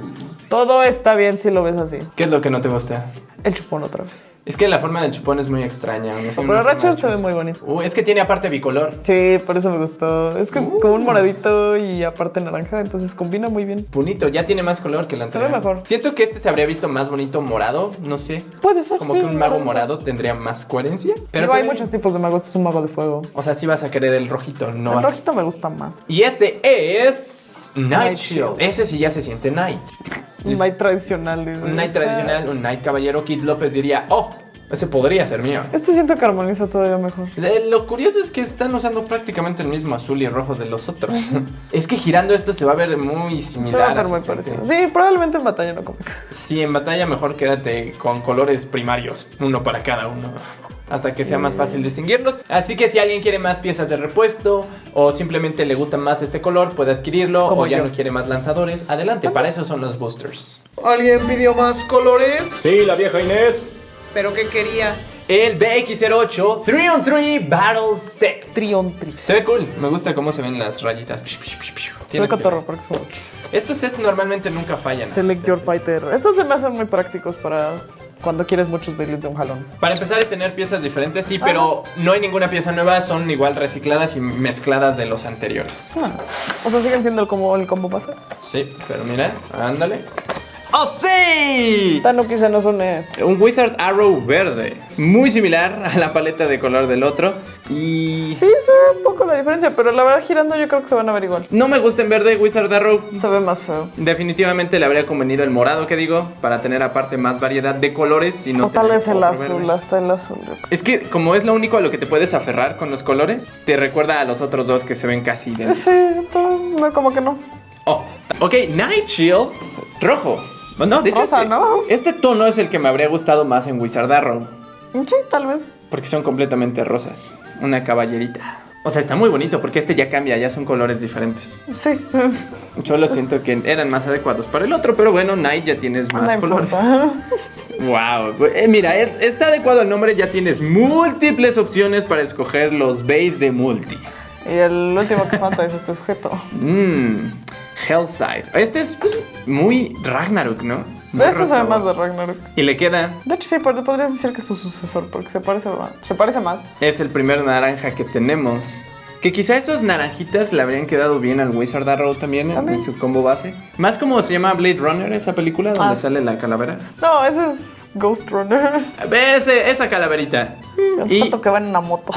Speaker 2: Todo está bien si lo ves así.
Speaker 1: ¿Qué es lo que no te gusta?
Speaker 2: El chupón otra vez.
Speaker 1: Es que la forma del chupón es muy extraña.
Speaker 2: Pero Rachel se ve muy bonito.
Speaker 1: Es que tiene aparte bicolor.
Speaker 2: Sí, por eso me gustó. Es que es como un moradito y aparte naranja, entonces combina muy bien.
Speaker 1: Bonito, ya tiene más color que la
Speaker 2: Se ve
Speaker 1: anterior.
Speaker 2: mejor.
Speaker 1: Siento que este se habría visto más bonito morado, no sé.
Speaker 2: Puede ser.
Speaker 1: Como
Speaker 2: sí,
Speaker 1: que un mago
Speaker 2: morado.
Speaker 1: morado tendría más coherencia. Pero
Speaker 2: Digo, hay
Speaker 1: se ve
Speaker 2: muchos
Speaker 1: bien.
Speaker 2: tipos de magos. Este es un mago de fuego.
Speaker 1: O sea, sí vas a querer el rojito, no
Speaker 2: El
Speaker 1: vas.
Speaker 2: rojito me gusta más.
Speaker 1: Y ese es Night
Speaker 2: Night
Speaker 1: Shield.
Speaker 2: Shield.
Speaker 1: Ese sí ya se siente Night.
Speaker 2: Un Knight tradicional. dice.
Speaker 1: Un Night tradicional, un Night caballero. Kid López diría, oh, ese podría ser mío.
Speaker 2: Este siento que armoniza todavía mejor.
Speaker 1: Lo curioso es que están usando prácticamente el mismo azul y rojo de los otros. Es que girando esto se va a ver muy similar.
Speaker 2: Se va a ver muy
Speaker 1: asistente.
Speaker 2: parecido. Sí, probablemente en batalla no como.
Speaker 1: Sí, en batalla mejor quédate con colores primarios, uno para cada uno, hasta que sea más fácil distinguirlos. Así que si alguien quiere más piezas de repuesto o simplemente le gusta más este color, puede adquirirlo.
Speaker 2: Como
Speaker 1: o ya
Speaker 2: yo.
Speaker 1: no quiere más lanzadores, adelante, para eso son los boosters.
Speaker 2: ¿Alguien pidió más colores?
Speaker 4: Sí, la vieja Inés.
Speaker 2: ¿Pero qué quería?
Speaker 1: El BX08 3-on-3 Battle Set.
Speaker 2: Tri.
Speaker 1: Se ve cool, me gusta cómo se ven las rayitas.
Speaker 2: Se ve
Speaker 1: Tiene
Speaker 2: cotorro
Speaker 1: estilo.
Speaker 2: porque son
Speaker 1: Estos sets normalmente nunca fallan.
Speaker 2: Select Your
Speaker 1: asistente.
Speaker 2: Fighter. Estos se me hacen muy prácticos para cuando quieres muchos Beyblades de un jalón.
Speaker 1: Para empezar a tener piezas diferentes, sí, pero no hay ninguna pieza nueva, son igual recicladas y mezcladas de los anteriores.
Speaker 2: O sea, siguen siendo el combo base.
Speaker 1: Sí, pero mira, ándale. ¡Oh, sí!
Speaker 2: Tanuki se nos une.
Speaker 1: Un Wizard Arrow verde, muy similar a la paleta de color del otro. Y
Speaker 2: Sí, se ve un poco la diferencia, pero la verdad girando yo creo que se van a ver igual.
Speaker 1: no me gusta en verde Wizard Arrow.
Speaker 2: Se ve más feo.
Speaker 1: Definitivamente le habría convenido el morado, que digo, para tener aparte más variedad de colores y no
Speaker 2: O tal
Speaker 1: tener
Speaker 2: vez el
Speaker 1: otro
Speaker 2: azul,
Speaker 1: verde.
Speaker 2: hasta el azul. yo creo.
Speaker 1: Es que como es lo único a lo que te puedes aferrar con los colores, te recuerda a los otros dos que se ven casi idénticos.
Speaker 2: Sí, entonces no, como que no.
Speaker 1: Oh, ok, Night Shield rojo. No, de hecho,
Speaker 2: Rosa, ¿no?
Speaker 1: este tono es el que me habría gustado más en Wizard Arrow,
Speaker 2: Sí, tal vez.
Speaker 1: porque son completamente rosas. Una caballerita. O sea, está muy bonito porque este ya cambia, ya son colores diferentes.
Speaker 2: Sí.
Speaker 1: Solo siento que eran más adecuados para el otro, pero bueno, Night ya tienes más
Speaker 2: No
Speaker 1: colores.
Speaker 2: importa.
Speaker 1: Wow, mira, está adecuado al nombre, ya tienes múltiples opciones para escoger los bays de multi.
Speaker 2: Y el último que falta es este sujeto.
Speaker 1: Hellside. Este es muy Ragnarok, ¿no? Muy
Speaker 2: Este se ve
Speaker 1: rojado.
Speaker 2: más de Ragnarok.
Speaker 1: Y le queda,
Speaker 2: De hecho, sí, podrías decir que es su sucesor, porque se parece más.
Speaker 1: es el primer naranja que tenemos. Que quizá esos naranjitas le habrían quedado bien al Wizard Arrow también, en su combo base. Más como se llama Blade Runner, esa película donde
Speaker 2: sí.
Speaker 1: sale la calavera.
Speaker 2: No, ese es Ghost Runner.
Speaker 1: Esa calaverita.
Speaker 2: Es
Speaker 1: Y
Speaker 2: tanto que va en una moto.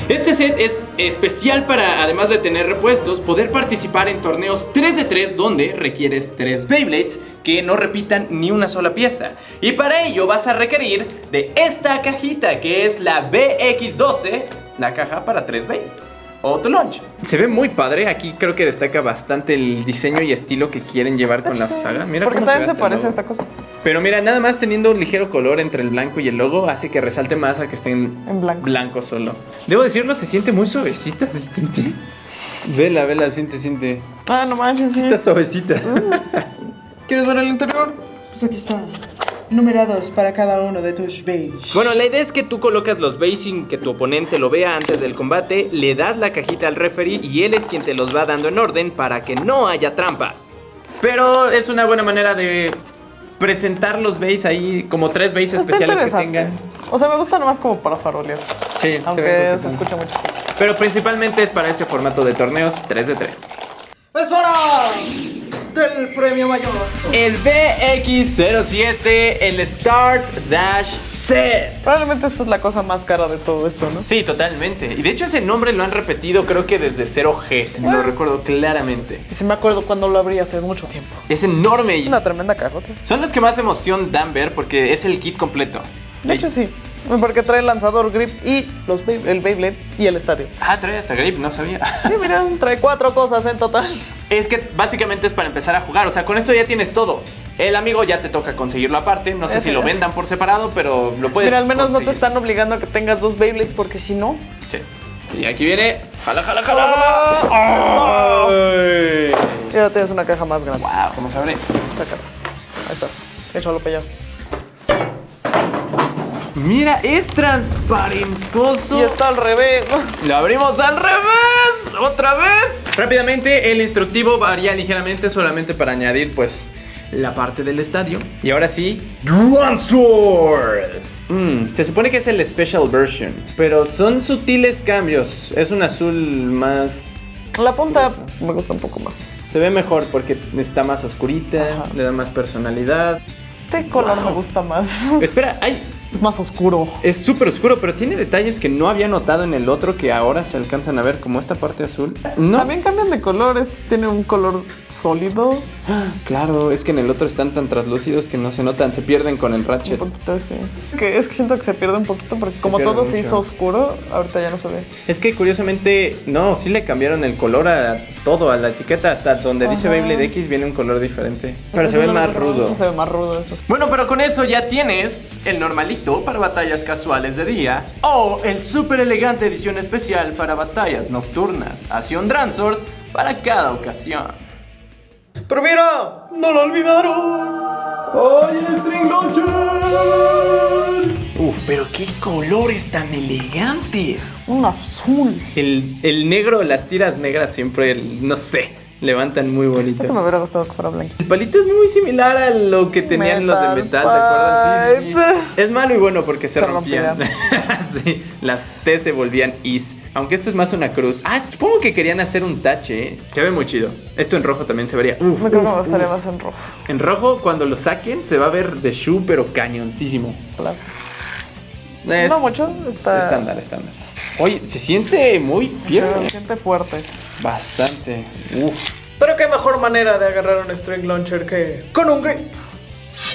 Speaker 3: Este set es especial para, además de tener repuestos, poder participar en torneos 3 de 3 donde requieres 3 Beyblades que no repitan ni una sola pieza. Y para ello vas a requerir de esta cajita que es la BX12, la caja para 3 Bays. O tu lunch.
Speaker 1: se ve muy padre. Aquí creo que destaca bastante el diseño y estilo que quieren llevar con la
Speaker 2: Sí,
Speaker 1: saga. Mira
Speaker 2: porque
Speaker 1: cómo
Speaker 2: también
Speaker 1: ve
Speaker 2: se
Speaker 1: hasta el
Speaker 2: parece a
Speaker 1: logo.
Speaker 2: esta cosa.
Speaker 1: Pero mira, nada más teniendo un ligero color entre el blanco y el logo hace que resalte más a que estén
Speaker 2: En blanco.
Speaker 1: solo. Debo decirlo, se siente muy suavecita. ¿Se siente? Vela, siente.
Speaker 2: Ah, no manches, sí.
Speaker 1: Está suavecita.
Speaker 2: ¿Quieres ver el interior? Pues aquí está. Numerados para cada uno de tus beige.
Speaker 3: Bueno, la idea es que tú colocas los bays sin que tu oponente lo vea antes del combate, le das la cajita al referee y él es quien te los va dando en orden para que no haya trampas.
Speaker 1: Pero es una buena manera de presentar los bays ahí, como 3 bays
Speaker 2: Está
Speaker 1: especiales que
Speaker 2: interesante.
Speaker 1: tengan.
Speaker 2: O sea, me gusta nomás como para farolear.
Speaker 1: Sí, se ve
Speaker 2: Aunque
Speaker 1: coquetón.
Speaker 2: se escucha mucho.
Speaker 1: Pero principalmente es para ese formato de torneos 3 de 3.
Speaker 2: ¡Es hora del premio mayor!
Speaker 1: El BX07, el Start Dash Set.
Speaker 2: Probablemente esta es la cosa más cara de todo esto, ¿no?
Speaker 1: Sí, totalmente. Y de hecho ese nombre lo han repetido creo que desde 0G. Lo recuerdo claramente.
Speaker 2: Y si me acuerdo cuando lo abrí hace mucho tiempo.
Speaker 1: Es enorme
Speaker 2: Es
Speaker 1: y
Speaker 2: una tremenda cajota.
Speaker 1: son los que más emoción dan ver porque es el kit completo.
Speaker 2: De hecho, sí. Porque trae el lanzador, grip y el Beyblade y el estadio.
Speaker 1: Ah, trae hasta grip, no sabía.
Speaker 2: Sí, mira, trae 4 cosas en total.
Speaker 1: Es que básicamente es para empezar a jugar. O sea, con esto ya tienes todo.
Speaker 3: El amigo ya te toca conseguirlo aparte. No sé si lo vendan por separado, pero lo puedes
Speaker 2: Mira, al menos
Speaker 3: conseguir.
Speaker 2: no te están obligando a que tengas 2 Beyblades porque si no...
Speaker 3: Sí. Y aquí viene. ¡Jala, jala, jala! ¡Ay!
Speaker 2: Y ahora tienes una caja más grande.
Speaker 3: Wow, ¿cómo se abre?
Speaker 2: Sacas. Ahí estás. Échalo para allá.
Speaker 3: Mira, es transparentoso.
Speaker 2: Y está al revés.
Speaker 3: Lo abrimos al revés. ¡Otra vez! Rápidamente, el instructivo varía ligeramente solamente para añadir, pues, la parte del estadio. Y ahora sí, Dransword. Se supone que es el Special Version, pero son sutiles cambios. Es un azul más...
Speaker 2: La punta me gusta un poco más.
Speaker 3: Se ve mejor porque está más oscurita,
Speaker 2: Ajá.
Speaker 3: le da más personalidad.
Speaker 2: Este color me gusta más.
Speaker 3: Espera, hay...
Speaker 2: Es más oscuro.
Speaker 3: Es súper oscuro, pero tiene detalles que no había notado en el otro que ahora se alcanzan a ver, como esta parte azul. No.
Speaker 2: También cambian de color. Este tiene un color sólido.
Speaker 3: Claro, es que en el otro están tan translúcidos que no se notan, se pierden con el
Speaker 2: Un
Speaker 3: Ratchet.
Speaker 2: poquito así. Es que siento que se pierde un poquito porque como
Speaker 3: pierde
Speaker 2: todo se
Speaker 3: mucho.
Speaker 2: hizo oscuro, ahorita ya no se ve.
Speaker 3: Es que curiosamente, no, sí le cambiaron el color a todo, a la etiqueta, hasta donde dice
Speaker 2: Ajá.
Speaker 3: Beyblade X viene un color diferente. Pero
Speaker 2: Eso
Speaker 3: se ve
Speaker 2: no lo
Speaker 3: más
Speaker 2: encontramos,
Speaker 3: rudo.
Speaker 2: eso se ve más rudo eso.
Speaker 3: Bueno, pero con eso ya tienes el normalito para batallas casuales de día o el súper elegante edición especial para batallas nocturnas. Acción Dransword para cada ocasión.
Speaker 2: Pero mira, no lo olvidaron. ¡Ay, el String Launcher!
Speaker 3: Uf, pero qué colores tan elegantes.
Speaker 2: Un azul.
Speaker 3: El negro, las tiras negras siempre, no sé, levantan muy bonito.
Speaker 2: Eso me hubiera gustado que fuera blanco.
Speaker 3: El palito es muy similar a lo que tenían los de
Speaker 2: Metal
Speaker 3: metal, ¿te acuerdas? Sí, sí,
Speaker 2: Pipe.
Speaker 3: sí. Es malo y bueno porque se
Speaker 2: Se
Speaker 3: rompían. Sí, las T se volvían Is. Aunque esto es más una cruz. Ah, supongo que querían hacer un tache, ¿eh? Se ve muy chido. Esto en rojo también se vería. Uf,
Speaker 2: Yo creo que me
Speaker 3: uf,
Speaker 2: gustaría
Speaker 3: uf.
Speaker 2: más en rojo.
Speaker 3: En rojo, cuando lo saquen, se va a ver de shoe, pero cañoncísimo.
Speaker 2: Claro.
Speaker 3: Es
Speaker 2: No mucho. Está
Speaker 3: estándar. Oye, se siente muy fierro.
Speaker 2: Se siente fuerte.
Speaker 3: Bastante. Uf.
Speaker 2: Pero qué mejor manera de agarrar un String Launcher que con un grip.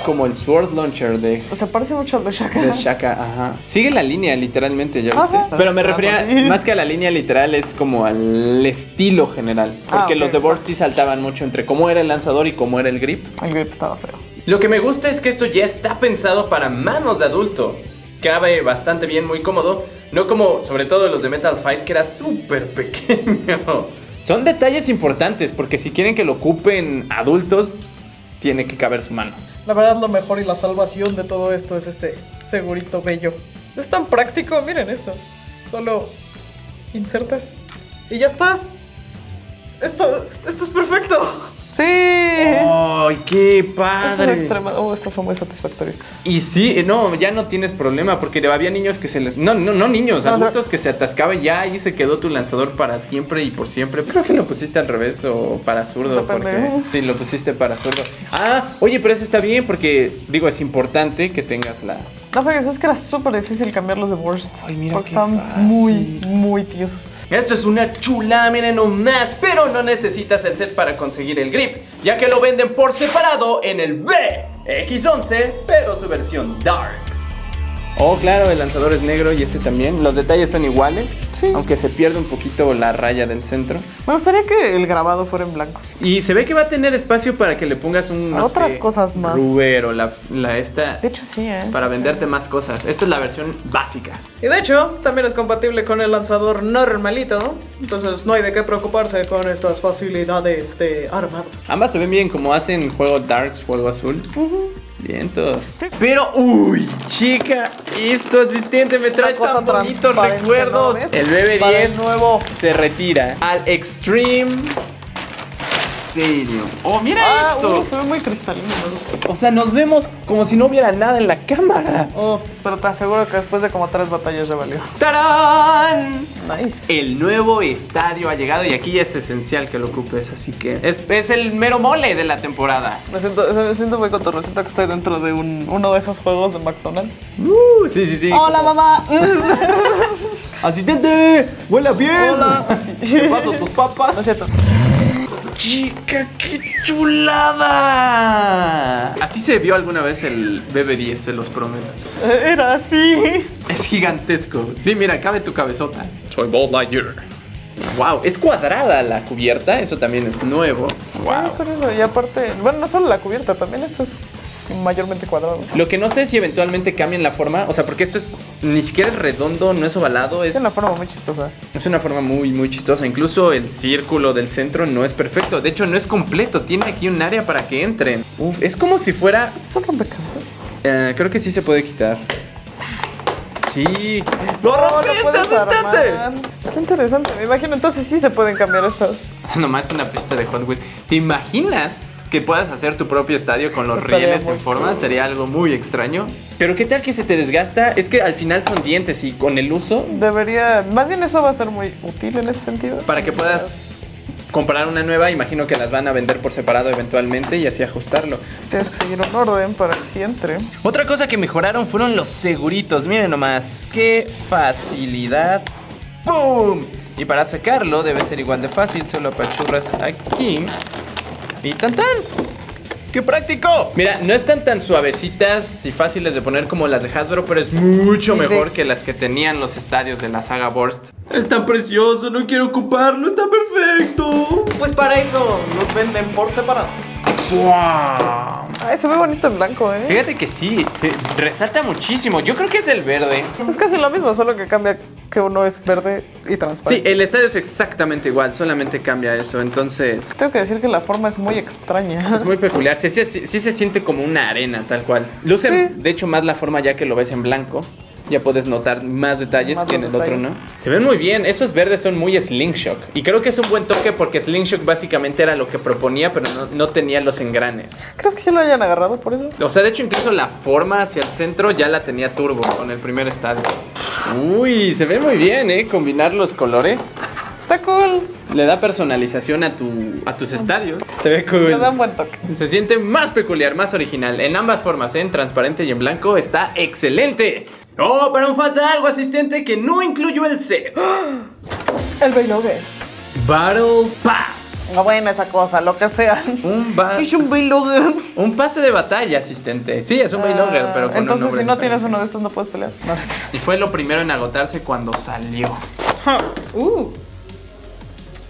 Speaker 3: Como el Sword Launcher de
Speaker 2: O sea, parece mucho al de Shaka.
Speaker 3: de Shaka, ajá. Sigue la línea literalmente, ¿ya viste?
Speaker 2: Ajá.
Speaker 3: Pero me refería
Speaker 2: Sí.
Speaker 3: más que a la línea literal, es como al estilo general. Porque
Speaker 2: ok.
Speaker 3: los de Burst sí saltaban mucho entre cómo era el lanzador y cómo era el grip.
Speaker 2: El grip estaba feo.
Speaker 3: Lo que me gusta es que esto ya está pensado para manos de adulto. Cabe bastante bien, muy cómodo. No como, sobre todo, los de Metal Fight, que era súper pequeño. Son detalles importantes, porque si quieren que lo ocupen adultos, tiene que caber su mano.
Speaker 2: La verdad, lo mejor y la salvación de todo esto es este segurito bello. Es tan práctico, miren esto. Solo insertas y ya está. Esto es perfecto. ¡Sí!
Speaker 3: ¡Ay, qué
Speaker 2: Esto es
Speaker 3: padre!
Speaker 2: extrema. Esto fue muy satisfactorio.
Speaker 3: Y sí, no, ya no tienes problema, porque había niños que se les... No niños,
Speaker 2: No,
Speaker 3: adultos que se atascaban y ya ahí se quedó tu lanzador para siempre y por siempre. Creo que lo pusiste al revés o para zurdo,
Speaker 2: Depende.
Speaker 3: porque... Sí, lo pusiste para zurdo. Ah, oye, pero eso está bien porque, digo, es importante que tengas la...
Speaker 2: No, porque es que era súper difícil cambiarlos de Burst.
Speaker 3: Ay, mira
Speaker 2: porque
Speaker 3: qué
Speaker 2: están
Speaker 3: fácil.
Speaker 2: muy tiesos.
Speaker 3: Esto es una chulada, miren nomás, pero no necesitas el set para conseguir el grip, ya que lo venden por separado en el BX11, pero su versión Darks. Oh, claro, el lanzador es negro y este también. Los detalles son iguales,
Speaker 2: Sí.
Speaker 3: aunque se pierde un poquito la raya del centro.
Speaker 2: Me gustaría que el grabado fuera en blanco.
Speaker 3: Y se ve que va a tener espacio para que le pongas un, no
Speaker 2: Otras
Speaker 3: sé,
Speaker 2: cosas más.
Speaker 3: Ruber o la esta,
Speaker 2: De hecho, sí,
Speaker 3: para venderte más cosas. Esta es la versión básica.
Speaker 2: Y de hecho, también es compatible con el lanzador normalito. Entonces no hay de qué preocuparse con estas facilidades de armado.
Speaker 3: Ambas se ven bien, como hacen juego Darks, juego azul. Vientos. Pero, uy, chica, esto asistente me trae
Speaker 2: Una cosa
Speaker 3: tan bonitos
Speaker 2: transparente,
Speaker 3: recuerdos.
Speaker 2: ¿no ves?
Speaker 3: El BB10
Speaker 2: Para el nuevo.
Speaker 3: se retira al Extreme Stadium. Oh, mira esto.
Speaker 2: Se ve muy cristalino.
Speaker 3: O sea, nos vemos como si no hubiera nada en la cámara.
Speaker 2: Oh, pero te aseguro que después de como 3 batallas ya valió.
Speaker 3: ¡Tarán!
Speaker 2: Nice.
Speaker 3: El nuevo estadio ha llegado y aquí ya es esencial que lo ocupes, así que es el mero mole de la temporada.
Speaker 2: Me siento muy cotorro. Siento que estoy dentro de uno de esos juegos de McDonald's.
Speaker 3: Sí.
Speaker 2: ¡Hola, mamá!
Speaker 3: ¡Asistente! ¡Huele bien!
Speaker 2: Hola.
Speaker 3: ¿Qué pasó, tus papas?
Speaker 2: No es cierto.
Speaker 3: ¡Chica, qué chulada! Así se vio alguna vez el BB10, se los prometo.
Speaker 2: Era así.
Speaker 3: Es gigantesco. Sí, mira, cabe tu cabezota. Soy Buzz Lightyear. Wow, es cuadrada la cubierta, eso también es nuevo.
Speaker 1: Wow.
Speaker 2: Por eso, y aparte, bueno, no solo la cubierta, también esto es mayormente cuadrado.
Speaker 1: Lo que no sé es si eventualmente cambian la forma, o sea, porque esto es ni siquiera es redondo, no es ovalado,
Speaker 2: Es una forma muy chistosa.
Speaker 1: es una forma muy, muy chistosa. Incluso el círculo del centro no es perfecto. De hecho, no es completo. Tiene aquí un área para que entren. Uf, es como si fuera...
Speaker 2: Son rompecabezas.
Speaker 1: creo que sí se puede quitar. Sí.
Speaker 2: ¡Lo rompiste, armar! Qué interesante, me imagino. Entonces sí se pueden cambiar estas.
Speaker 1: Nomás una pista de Hot Wheels. ¿Te imaginas que puedas hacer tu propio estadio con los
Speaker 2: Estaría
Speaker 1: rieles
Speaker 2: muy
Speaker 1: en forma?
Speaker 2: cool.
Speaker 1: Sería algo muy extraño. Pero ¿qué tal que se te desgasta? Es que al final son dientes y con el uso,
Speaker 2: Debería, más bien eso va a ser muy útil en ese sentido.
Speaker 1: para que puedas comprar una nueva, imagino que las van a vender por separado eventualmente y así ajustarlo.
Speaker 2: Tienes que seguir un orden para que sí entre.
Speaker 1: Otra cosa que mejoraron fueron los seguritos. Miren nomás, qué facilidad. ¡Boom! Y para sacarlo debe ser igual de fácil, solo apachurras aquí y ¡tan tan! ¡Qué práctico! Mira, no están tan suavecitas y fáciles de poner como las de Hasbro, pero es mucho mejor que las que tenían los estadios de la saga Burst.
Speaker 4: Es tan precioso, no quiero ocuparlo, está perfecto.
Speaker 2: Pues para eso los venden por separado.
Speaker 1: ¡Wow!
Speaker 2: Ay, se ve bonito en blanco, ¿eh?
Speaker 1: Fíjate que sí, resalta muchísimo. Yo creo que es el verde.
Speaker 2: Es casi lo mismo, solo que cambia que uno es verde y
Speaker 1: Sí,
Speaker 2: transparente.
Speaker 1: el estadio es exactamente igual, solamente cambia eso. Entonces,
Speaker 2: Tengo que decir que la forma es muy extraña.
Speaker 1: es muy peculiar. Sí se siente como una arena, tal cual. Luce,
Speaker 2: Sí.
Speaker 1: de hecho, más la forma ya que lo ves en blanco. Ya puedes notar más detalles
Speaker 2: Más
Speaker 1: que en
Speaker 2: los
Speaker 1: el otro,
Speaker 2: detalles.
Speaker 1: ¿no? Se ven muy bien. Esos verdes son muy Slingshot. Y creo que es un buen toque porque Slingshot básicamente era lo que proponía, pero no tenía los engranes.
Speaker 2: ¿Crees que sí lo hayan agarrado por eso?
Speaker 1: O sea, de hecho, incluso la forma hacia el centro ya la tenía turbo con el primer estadio. Uy, se ve muy bien, ¿eh? Combinar los colores.
Speaker 2: Está cool.
Speaker 1: Le da personalización a tus estadios. Se ve cool.
Speaker 2: Le da un buen toque.
Speaker 1: Se siente más peculiar, más original. En ambas formas, en transparente y en blanco, está excelente. Oh, pero aún falta algo, asistente, que no incluyó el set.
Speaker 2: El Bailogue.
Speaker 1: Battle Pass.
Speaker 2: No buena esa cosa, lo que sea. Es un Bailogue.
Speaker 1: Un pase de batalla, asistente. Sí, es un Baylogger, pero con un
Speaker 2: Entonces,
Speaker 1: nombre
Speaker 2: si no
Speaker 1: diferente.
Speaker 2: tienes uno de estos, no puedes pelear. No.
Speaker 1: Y fue lo primero en agotarse cuando salió.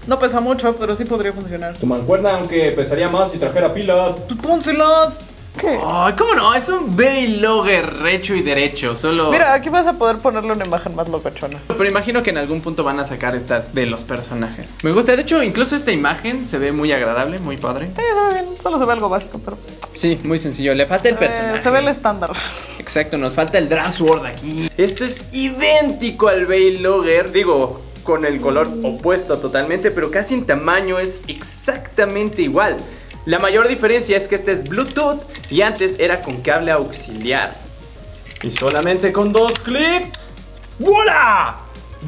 Speaker 2: No pesa mucho, pero sí podría funcionar.
Speaker 4: Tu mancuerna, aunque pesaría más si trajera pilas.
Speaker 2: Pues pónselas. ¿Qué?
Speaker 1: Ay, ¿cómo no? Es un Baylogger recho y derecho. Solo.
Speaker 2: Mira, aquí vas a poder ponerle una imagen más locochona.
Speaker 1: Pero imagino que en algún punto van a sacar estas de los personajes. Me gusta, de hecho, incluso esta imagen se ve muy agradable, muy padre.
Speaker 2: Sí, se ve bien. Solo se ve algo básico, pero
Speaker 1: Sí, muy sencillo. Le falta el personaje.
Speaker 2: se ve el estándar.
Speaker 1: Exacto, nos falta el Dransword aquí. Esto es idéntico al Baylogger. Digo, con el color opuesto totalmente, pero casi en tamaño es exactamente igual. La mayor diferencia es que este es Bluetooth y antes era con cable auxiliar.
Speaker 4: Y solamente con 2 clics.
Speaker 5: ¡Voilà!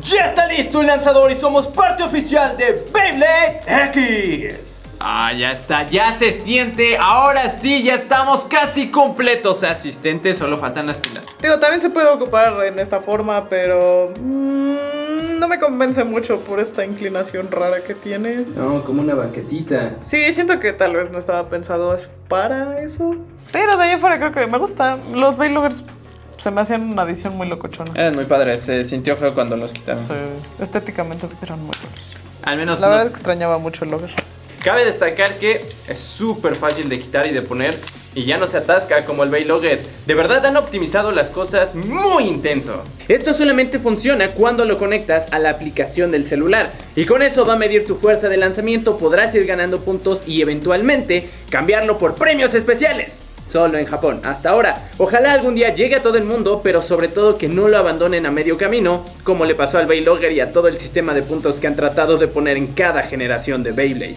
Speaker 5: Ya está listo el lanzador y somos parte oficial de Beyblade X.
Speaker 1: Ah, ya está, ya se siente. Ahora sí, ya estamos casi completos, asistentes. Solo faltan las pilas.
Speaker 2: Digo, también se puede ocupar en esta forma, pero no me convence mucho por esta inclinación rara que tiene.
Speaker 3: No, como una banquetita.
Speaker 2: Sí, siento que tal vez no estaba pensado para eso. Pero de ahí afuera creo que me gusta. Los Bailoggers se me hacían una adición muy locochona.
Speaker 1: Eran muy padres, se sintió feo cuando los quitaron.
Speaker 2: Sí, estéticamente eran muy buenos.
Speaker 1: Al menos
Speaker 2: La
Speaker 1: no-
Speaker 2: verdad es que extrañaba mucho el Logger.
Speaker 3: Cabe destacar que es súper fácil de quitar y de poner y ya no se atasca como el Baylogger. De verdad han optimizado las cosas muy intenso.
Speaker 1: Esto solamente funciona cuando lo conectas a la aplicación del celular y con eso va a medir tu fuerza de lanzamiento, podrás ir ganando puntos y eventualmente cambiarlo por premios especiales. Solo en Japón, hasta ahora. Ojalá algún día llegue a todo el mundo, pero sobre todo que no lo abandonen a medio camino, como le pasó al Baylogger y a todo el sistema de puntos que han tratado de poner en cada generación de Beyblade.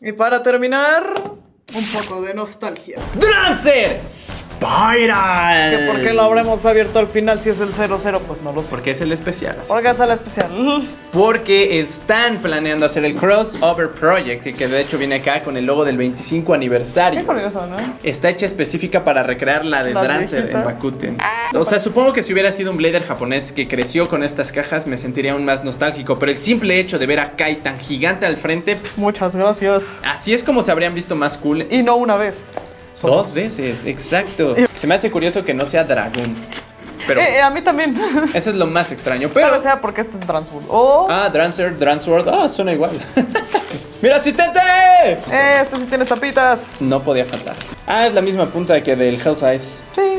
Speaker 2: Y para terminar, un poco de nostalgia.
Speaker 1: ¡Drancer! ¡Spiral!
Speaker 2: ¿Que ¿Por qué lo habremos abierto al final si es el 00? Pues no lo sé.
Speaker 1: Porque es el especial. así
Speaker 2: Porque es el especial.
Speaker 1: Porque están planeando hacer el Crossover Project, que de hecho viene acá con el logo del 25
Speaker 2: Qué
Speaker 1: aniversario.
Speaker 2: curioso, ¿no?
Speaker 1: Está hecha específica para recrear la de
Speaker 2: Las
Speaker 1: Drancer en
Speaker 2: viejitas.
Speaker 1: Bakuten. O sea, supongo que si hubiera sido un Blader japonés que creció con estas cajas, me sentiría aún más nostálgico. Pero el simple hecho de ver a Kai tan gigante al frente,
Speaker 2: Muchas gracias.
Speaker 1: así es como se habrían visto más cool.
Speaker 2: Y no una vez.
Speaker 1: Dos veces, exacto. Se me hace curioso que no sea dragón. Pero
Speaker 2: A mí también.
Speaker 1: eso es lo más extraño.
Speaker 2: Pero
Speaker 1: Pero
Speaker 2: sea porque esto es Transworld. O
Speaker 1: Drancer, Dransword, suena igual.
Speaker 3: ¡Mira, asistente!
Speaker 2: Este sí tiene tapitas.
Speaker 3: No podía faltar. Ah, es la misma punta que del Hellside.
Speaker 2: Sí.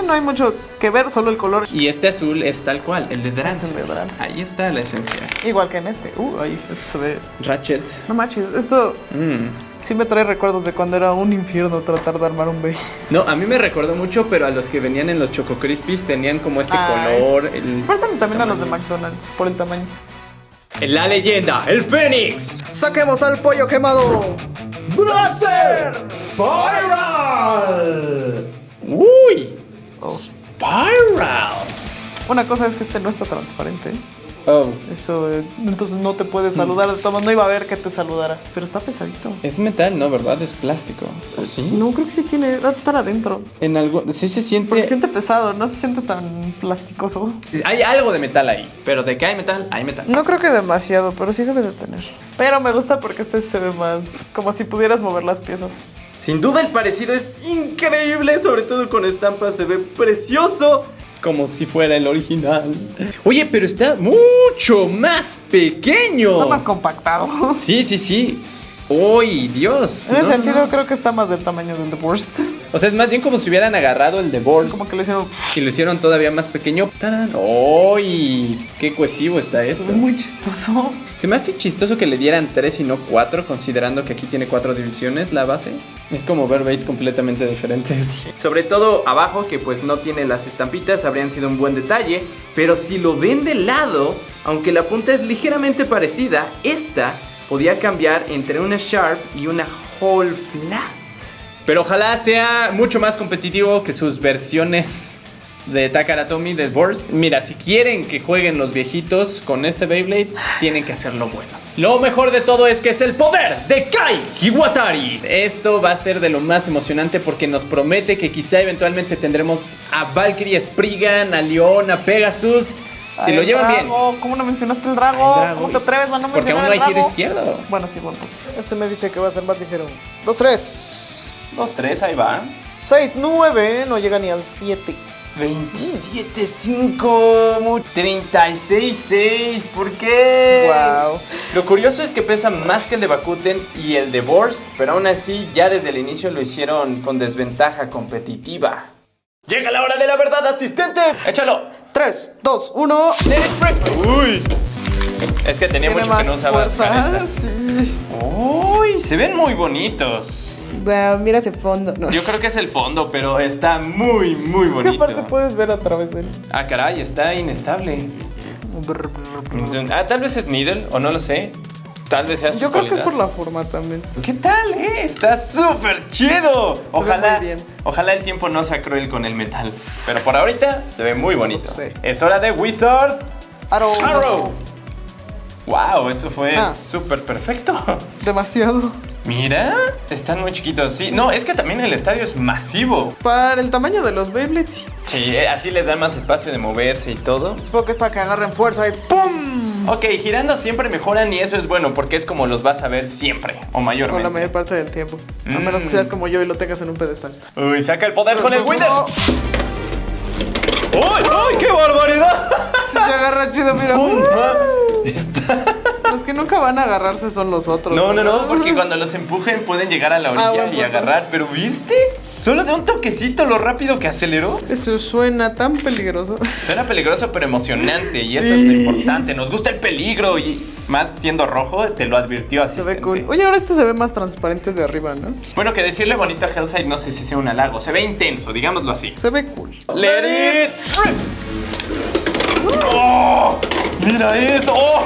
Speaker 2: No hay mucho que ver, solo el color.
Speaker 3: Y este azul es tal cual, el de Drancer.
Speaker 2: Es el de Drancer.
Speaker 3: Ahí está la esencia.
Speaker 2: Igual que en este. Ahí, este se ve.
Speaker 3: Ratchet.
Speaker 2: No manches, esto sí me trae recuerdos de cuando era un infierno tratar de armar un Bey.
Speaker 3: No, a mí me recordó mucho, pero a los que venían en los Choco Crispies tenían como este
Speaker 2: Ay.
Speaker 3: color.
Speaker 2: Parecen también a los de McDonald's, por el tamaño.
Speaker 3: La leyenda, el Fénix.
Speaker 2: ¡Saquemos al pollo quemado! ¡Blaster!
Speaker 5: Spiral.
Speaker 3: ¡Uy! Spiral.
Speaker 2: Una cosa es que este no está transparente.
Speaker 3: Oh,
Speaker 2: Eso, entonces no te puede saludar. De todos no iba a ver que te saludara. Pero está pesadito.
Speaker 3: es metal, ¿no? ¿Verdad? Es plástico. ¿O sí?
Speaker 2: No, creo que sí tiene. Debe estar adentro.
Speaker 3: En algo. Sí se siente.
Speaker 2: Porque se siente pesado, no se siente tan plasticoso.
Speaker 3: Hay algo de metal ahí. Pero de que hay metal, hay metal.
Speaker 2: No creo que demasiado, pero sí debe de tener. Pero me gusta porque este se ve más como si pudieras mover las piezas.
Speaker 3: Sin duda el parecido es increíble, sobre todo con estampas, se ve precioso. Como si fuera el original. Oye, pero está mucho más pequeño.
Speaker 2: Está más compactado.
Speaker 3: Sí, sí, sí. ¡Uy, Dios!
Speaker 2: En ese
Speaker 3: No,
Speaker 2: sentido
Speaker 3: no.
Speaker 2: creo que está más del tamaño del The Worst.
Speaker 3: O sea, es más bien como si hubieran agarrado el de Borst
Speaker 2: Como que lo hicieron.
Speaker 3: y lo hicieron todavía más pequeño. ¡Tarán! ¡Uy! ¡Qué cohesivo está
Speaker 2: Se
Speaker 3: esto!
Speaker 2: ve muy chistoso.
Speaker 3: Se me hace chistoso que le dieran 3 y no 4, considerando que aquí tiene 4 divisiones la base. Es como ver bases completamente diferentes. Sobre todo abajo, que pues no tiene las estampitas, habrían sido un buen detalle. Pero si lo ven de lado, aunque la punta es ligeramente parecida, esta podía cambiar entre una Sharp y una Whole Flat. Pero ojalá sea mucho más competitivo que sus versiones de Takara Tomy, de Burst. Mira, si quieren que jueguen los viejitos con este Beyblade, tienen que hacerlo bueno. Lo mejor de todo es que es el poder de Kai Hiwatari. Esto va a ser de lo más emocionante porque nos promete que quizá eventualmente tendremos a Valkyrie, Spriggan, a Leon, a Pegasus. Si
Speaker 2: Ay,
Speaker 3: lo
Speaker 2: el
Speaker 3: llevan
Speaker 2: Drago.
Speaker 3: bien.
Speaker 2: ¿Cómo no mencionaste el Drago?
Speaker 3: Ay, Drago.
Speaker 2: ¿Cómo te atreves a no
Speaker 3: Porque aún
Speaker 2: mencionar
Speaker 3: no hay
Speaker 2: el
Speaker 3: giro
Speaker 2: Drago?
Speaker 3: izquierdo.
Speaker 2: Bueno, sí, bueno. Este me dice que va a ser más ligero. 2-3.
Speaker 3: 2-3, ahí va.
Speaker 2: 6-9. No llega ni al 7.
Speaker 3: 27-5, 36-6, ¿por qué?
Speaker 2: Wow.
Speaker 3: Lo curioso es que pesa más que el de Bakuten y el de Borst, pero aún así ya desde el inicio lo hicieron con desventaja competitiva. Llega la hora de la verdad, asistente. Échalo.
Speaker 2: 3, 2, 1.
Speaker 3: Uy. Es que tenía
Speaker 2: Tiene
Speaker 3: mucho que
Speaker 2: más
Speaker 3: no usaba
Speaker 2: fuerza.
Speaker 3: careta.
Speaker 2: Sí.
Speaker 3: Uy, se ven muy bonitos.
Speaker 2: Wow, mira ese fondo. No.
Speaker 3: Yo creo que es el fondo, pero está muy, muy
Speaker 2: Es que
Speaker 3: bonito.
Speaker 2: aparte puedes ver a través de él.
Speaker 3: Ah, caray, está inestable. Ah, tal vez es Needle, o no lo sé. Tal vez sea su
Speaker 2: Yo creo que es
Speaker 3: cualidad.
Speaker 2: por la forma también.
Speaker 3: ¿Qué tal, Está súper chido. Ojalá,
Speaker 2: muy bien.
Speaker 3: ojalá el tiempo no sea cruel con el metal. Pero por ahorita se ve muy bonito.
Speaker 2: Sí.
Speaker 3: Es hora de Wizard
Speaker 2: Arrow.
Speaker 3: Arrow. Wow, eso fue
Speaker 2: Ah.
Speaker 3: súper perfecto.
Speaker 2: Demasiado.
Speaker 3: Mira, están muy chiquitos. Sí, no, es que también el estadio es masivo.
Speaker 2: Para el tamaño de los Beyblades, sí.
Speaker 3: Sí, así les dan más espacio de moverse y todo.
Speaker 2: Supongo que es para que agarren fuerza y ¡pum!
Speaker 3: Ok, girando siempre mejoran y eso es bueno porque es como los vas a ver siempre o
Speaker 2: Con
Speaker 3: mayormente.
Speaker 2: la mayor parte del tiempo. A menos que seas como yo y lo tengas en un pedestal.
Speaker 3: Uy, saca el poder con el
Speaker 2: Pero
Speaker 3: Wither.
Speaker 2: no,
Speaker 3: ¡Uy, uy, qué barbaridad!
Speaker 2: Si se agarra chido, mira. Los que nunca van a agarrarse son los otros.
Speaker 3: No, no, no,
Speaker 2: ¿verdad?
Speaker 3: porque cuando los empujen pueden llegar a la orilla
Speaker 2: buen
Speaker 3: y
Speaker 2: punto.
Speaker 3: agarrar. Pero ¿viste? Solo de un toquecito lo rápido que aceleró.
Speaker 2: Eso suena tan peligroso.
Speaker 3: Suena peligroso pero emocionante y eso es lo importante. Nos gusta el peligro y más siendo rojo te lo advirtió así.
Speaker 2: Se ve cool. Oye, ahora este se ve más transparente de arriba, ¿no?
Speaker 3: Bueno, que decirle bonito a Hellside no sé si sea un halago. Se ve intenso, digámoslo así.
Speaker 2: Se ve cool.
Speaker 3: Let it rip. ¡Oh! ¡Mira eso! ¡Oh!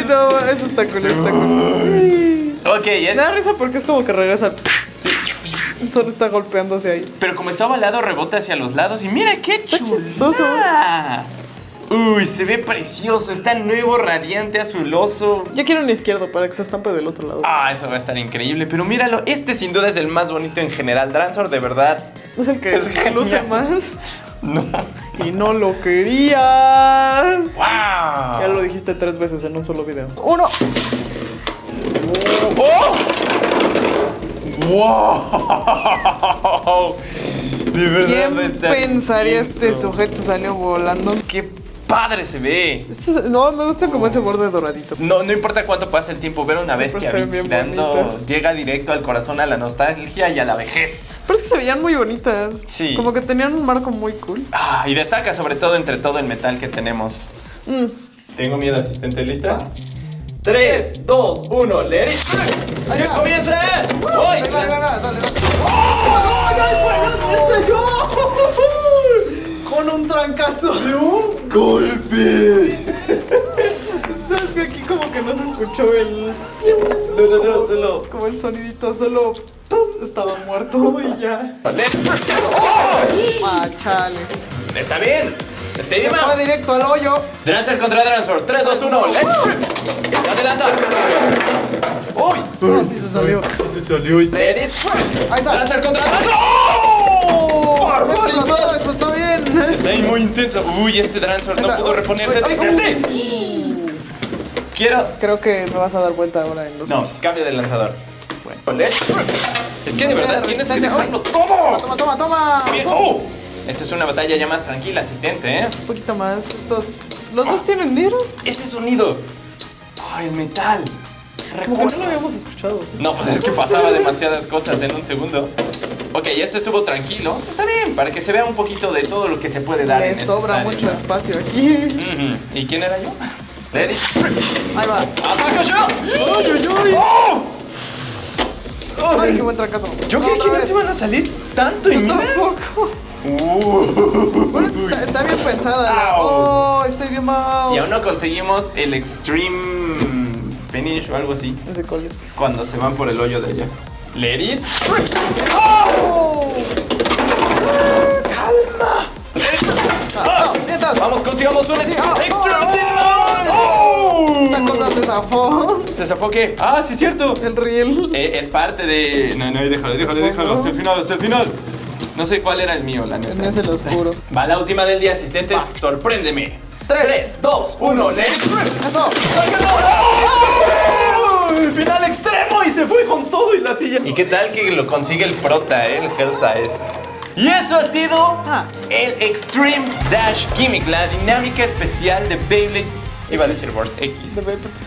Speaker 2: No, eso está cool, está cool.
Speaker 3: Ok,
Speaker 2: Me da risa porque es como que regresa.
Speaker 3: sí.
Speaker 2: Solo está golpeándose ahí.
Speaker 3: Pero como está ovalado, rebota hacia los lados. Y mira qué
Speaker 2: Está
Speaker 3: chulo.
Speaker 2: chistoso.
Speaker 3: Uy, se ve precioso. Está nuevo, radiante, azuloso.
Speaker 2: Yo quiero un izquierdo para que se estampe del otro lado.
Speaker 3: Ah, eso va a estar increíble. Pero míralo, este sin duda es el más bonito en general. Dransor, de verdad.
Speaker 2: ¿No es el que
Speaker 3: Es genial.
Speaker 2: luce más?
Speaker 3: No.
Speaker 2: Y no lo querías.
Speaker 3: ¡Wow!
Speaker 2: Ya lo dijiste 3 veces en un solo video. 1.
Speaker 3: ¡Oh! ¡Wow! De verdad
Speaker 2: ¿Quién
Speaker 3: va a estar
Speaker 2: pensaría
Speaker 3: intenso.
Speaker 2: este sujeto salió volando?
Speaker 3: ¡Qué padre se ve!
Speaker 2: No, me gusta como ese borde doradito.
Speaker 3: No importa cuánto pase el tiempo, ver una
Speaker 2: Siempre
Speaker 3: bestia
Speaker 2: se ven bien
Speaker 3: girando
Speaker 2: bonitas.
Speaker 3: llega directo al corazón, a la nostalgia y a la vejez.
Speaker 2: Pero es que se veían muy bonitas.
Speaker 3: Sí.
Speaker 2: Como que tenían un marco muy cool.
Speaker 3: Y destaca sobre todo entre todo el metal que tenemos. Tengo miedo, asistente, ¿lista? 3, 2, 1, let it
Speaker 2: Ahí
Speaker 3: ¡Que
Speaker 2: va.
Speaker 3: comience!
Speaker 2: Ahí
Speaker 3: ¡Uy!
Speaker 2: va, ahí va, dale. Con un trancazo. De un golpe. ¿Sabes que aquí como que no se escuchó el...
Speaker 3: No, solo.
Speaker 2: Como el sonidito, solo... ¡pum! Estaba muerto y ya. Ah, chale.
Speaker 3: ¡Está bien!
Speaker 2: Se
Speaker 3: ¡Steady
Speaker 2: fue
Speaker 3: Man!
Speaker 2: directo al hoyo.
Speaker 3: Drancer contra Dransor. 3, 2, 1, let it ¡Se adelanta! ¡Uy!
Speaker 2: Ah, sí se salió.
Speaker 3: Se salió y... Let it
Speaker 2: Ahí está.
Speaker 3: Drancer contra Dransor.
Speaker 2: Todo eso está bien.
Speaker 3: Está ahí muy intenso. Uy, este Dransor no pudo reponerse.
Speaker 2: Ay,
Speaker 3: ¡Asistente! Quiero...
Speaker 2: Creo que me vas a dar vuelta ahora en los...
Speaker 3: No, cambio de lanzador. Bueno. Es que de verdad tienes que
Speaker 2: Resistencia.
Speaker 3: dejarlo todo.
Speaker 2: Toma.
Speaker 3: Bien. ¡Oh! Esta es una batalla ya más tranquila, asistente, ¿eh?
Speaker 2: Un poquito más. Los dos tienen miedo.
Speaker 3: Ese sonido. ¡Ay, el metal!
Speaker 2: Como que no lo habíamos escuchado. ¿Sí?
Speaker 3: No, pues es que pasaba demasiadas cosas en un segundo. Ok, esto estuvo tranquilo. Está bien, para que se vea un poquito de todo lo que se puede dar.
Speaker 2: Le
Speaker 3: en este
Speaker 2: sobra
Speaker 3: estadio.
Speaker 2: mucho espacio aquí.
Speaker 3: Ujú. ¿Y quién era yo? Let it.
Speaker 2: Ahí va.
Speaker 3: ¡Ataca yo!
Speaker 2: ¡Ay!
Speaker 3: ¡Oh!
Speaker 2: ¡Ay, qué buen fracaso!
Speaker 3: Yo creí que no se iban a salir tanto y mira.
Speaker 2: Tampoco. Bueno, es que está bien pensada.
Speaker 3: Au.
Speaker 2: ¡Oh! Estoy bien mal.
Speaker 3: Y aún no conseguimos el Extreme Finish o algo así.
Speaker 2: Ese cole.
Speaker 3: Cuando se van por el hoyo de allá. Let it.
Speaker 2: ¡Oh! ¡Mientras!
Speaker 3: Vamos, consigamos un Extreme
Speaker 2: Esta cosa se zafó.
Speaker 3: ¿Se zafó qué? Ah, sí, cierto.
Speaker 2: El riel.
Speaker 3: Es parte de... No, déjalo. Hasta el final. No sé cuál era el mío, la
Speaker 2: El mío
Speaker 3: neta.
Speaker 2: es el oscuro.
Speaker 3: Va la última del día, asistentes. Sorpréndeme. 3, 2, 1, let it.
Speaker 2: ¡Eso!
Speaker 3: ¡El final extremo! Y se fue con todo y la silla. ¿Y qué tal que lo consigue el prota, el Hellside? Y eso ha sido el Extreme Dash Gimmick, la dinámica especial de Beyblade. Iba a decir Burst X.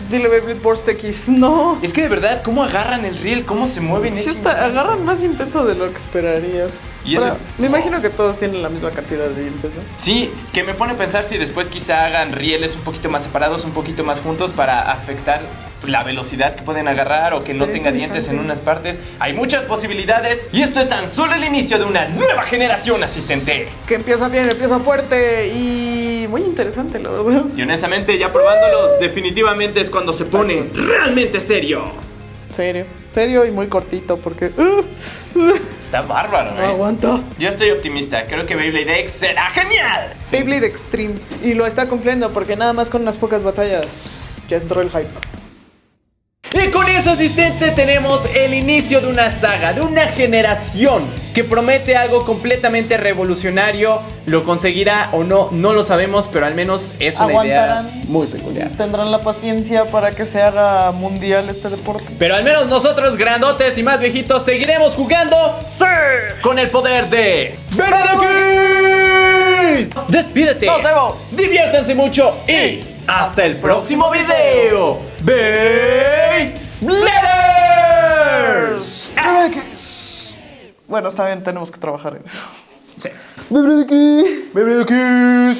Speaker 2: Dile Beyblade Burst X. No.
Speaker 3: Es que de verdad, ¿cómo agarran el riel? ¿Cómo se mueven?
Speaker 2: Sí
Speaker 3: Es
Speaker 2: agarran más intenso de lo que esperarías.
Speaker 3: Y eso-
Speaker 2: Pero me imagino que todos tienen la misma cantidad de dientes, ¿no?
Speaker 3: Sí, que me pone a pensar si después quizá hagan rieles un poquito más separados, un poquito más juntos para afectar la velocidad que pueden agarrar o que no
Speaker 2: Sería
Speaker 3: tenga dientes en
Speaker 2: interesante.
Speaker 3: unas partes. Hay muchas posibilidades y esto es tan solo el inicio de una nueva generación, asistente.
Speaker 2: Que empieza bien, empieza fuerte y muy interesante, la verdad.
Speaker 3: Y honestamente, ya probándolos, definitivamente es cuando se pone realmente serio.
Speaker 2: Serio y muy cortito porque
Speaker 3: Está bárbaro,
Speaker 2: no aguanto.
Speaker 3: Yo estoy optimista, creo que Beyblade X será genial.
Speaker 2: Beyblade Extreme y lo está cumpliendo porque nada más con unas pocas batallas ya entró el hype.
Speaker 1: Y con eso, asistente, tenemos el inicio de una saga, de una generación que promete algo completamente revolucionario. ¿Lo conseguirá o no? No lo sabemos, pero al menos es una idea muy peculiar.
Speaker 2: Tendrán la paciencia para que se haga mundial este deporte.
Speaker 1: Pero al menos nosotros, grandotes y más viejitos, seguiremos jugando con el poder de Beyblade. Despídete.
Speaker 2: Nos vemos.
Speaker 1: Diviértanse mucho y hasta el próximo video. Beybladers.
Speaker 2: Bueno, está bien, tenemos que trabajar en eso.
Speaker 1: Sí.
Speaker 2: Beyblade aquí.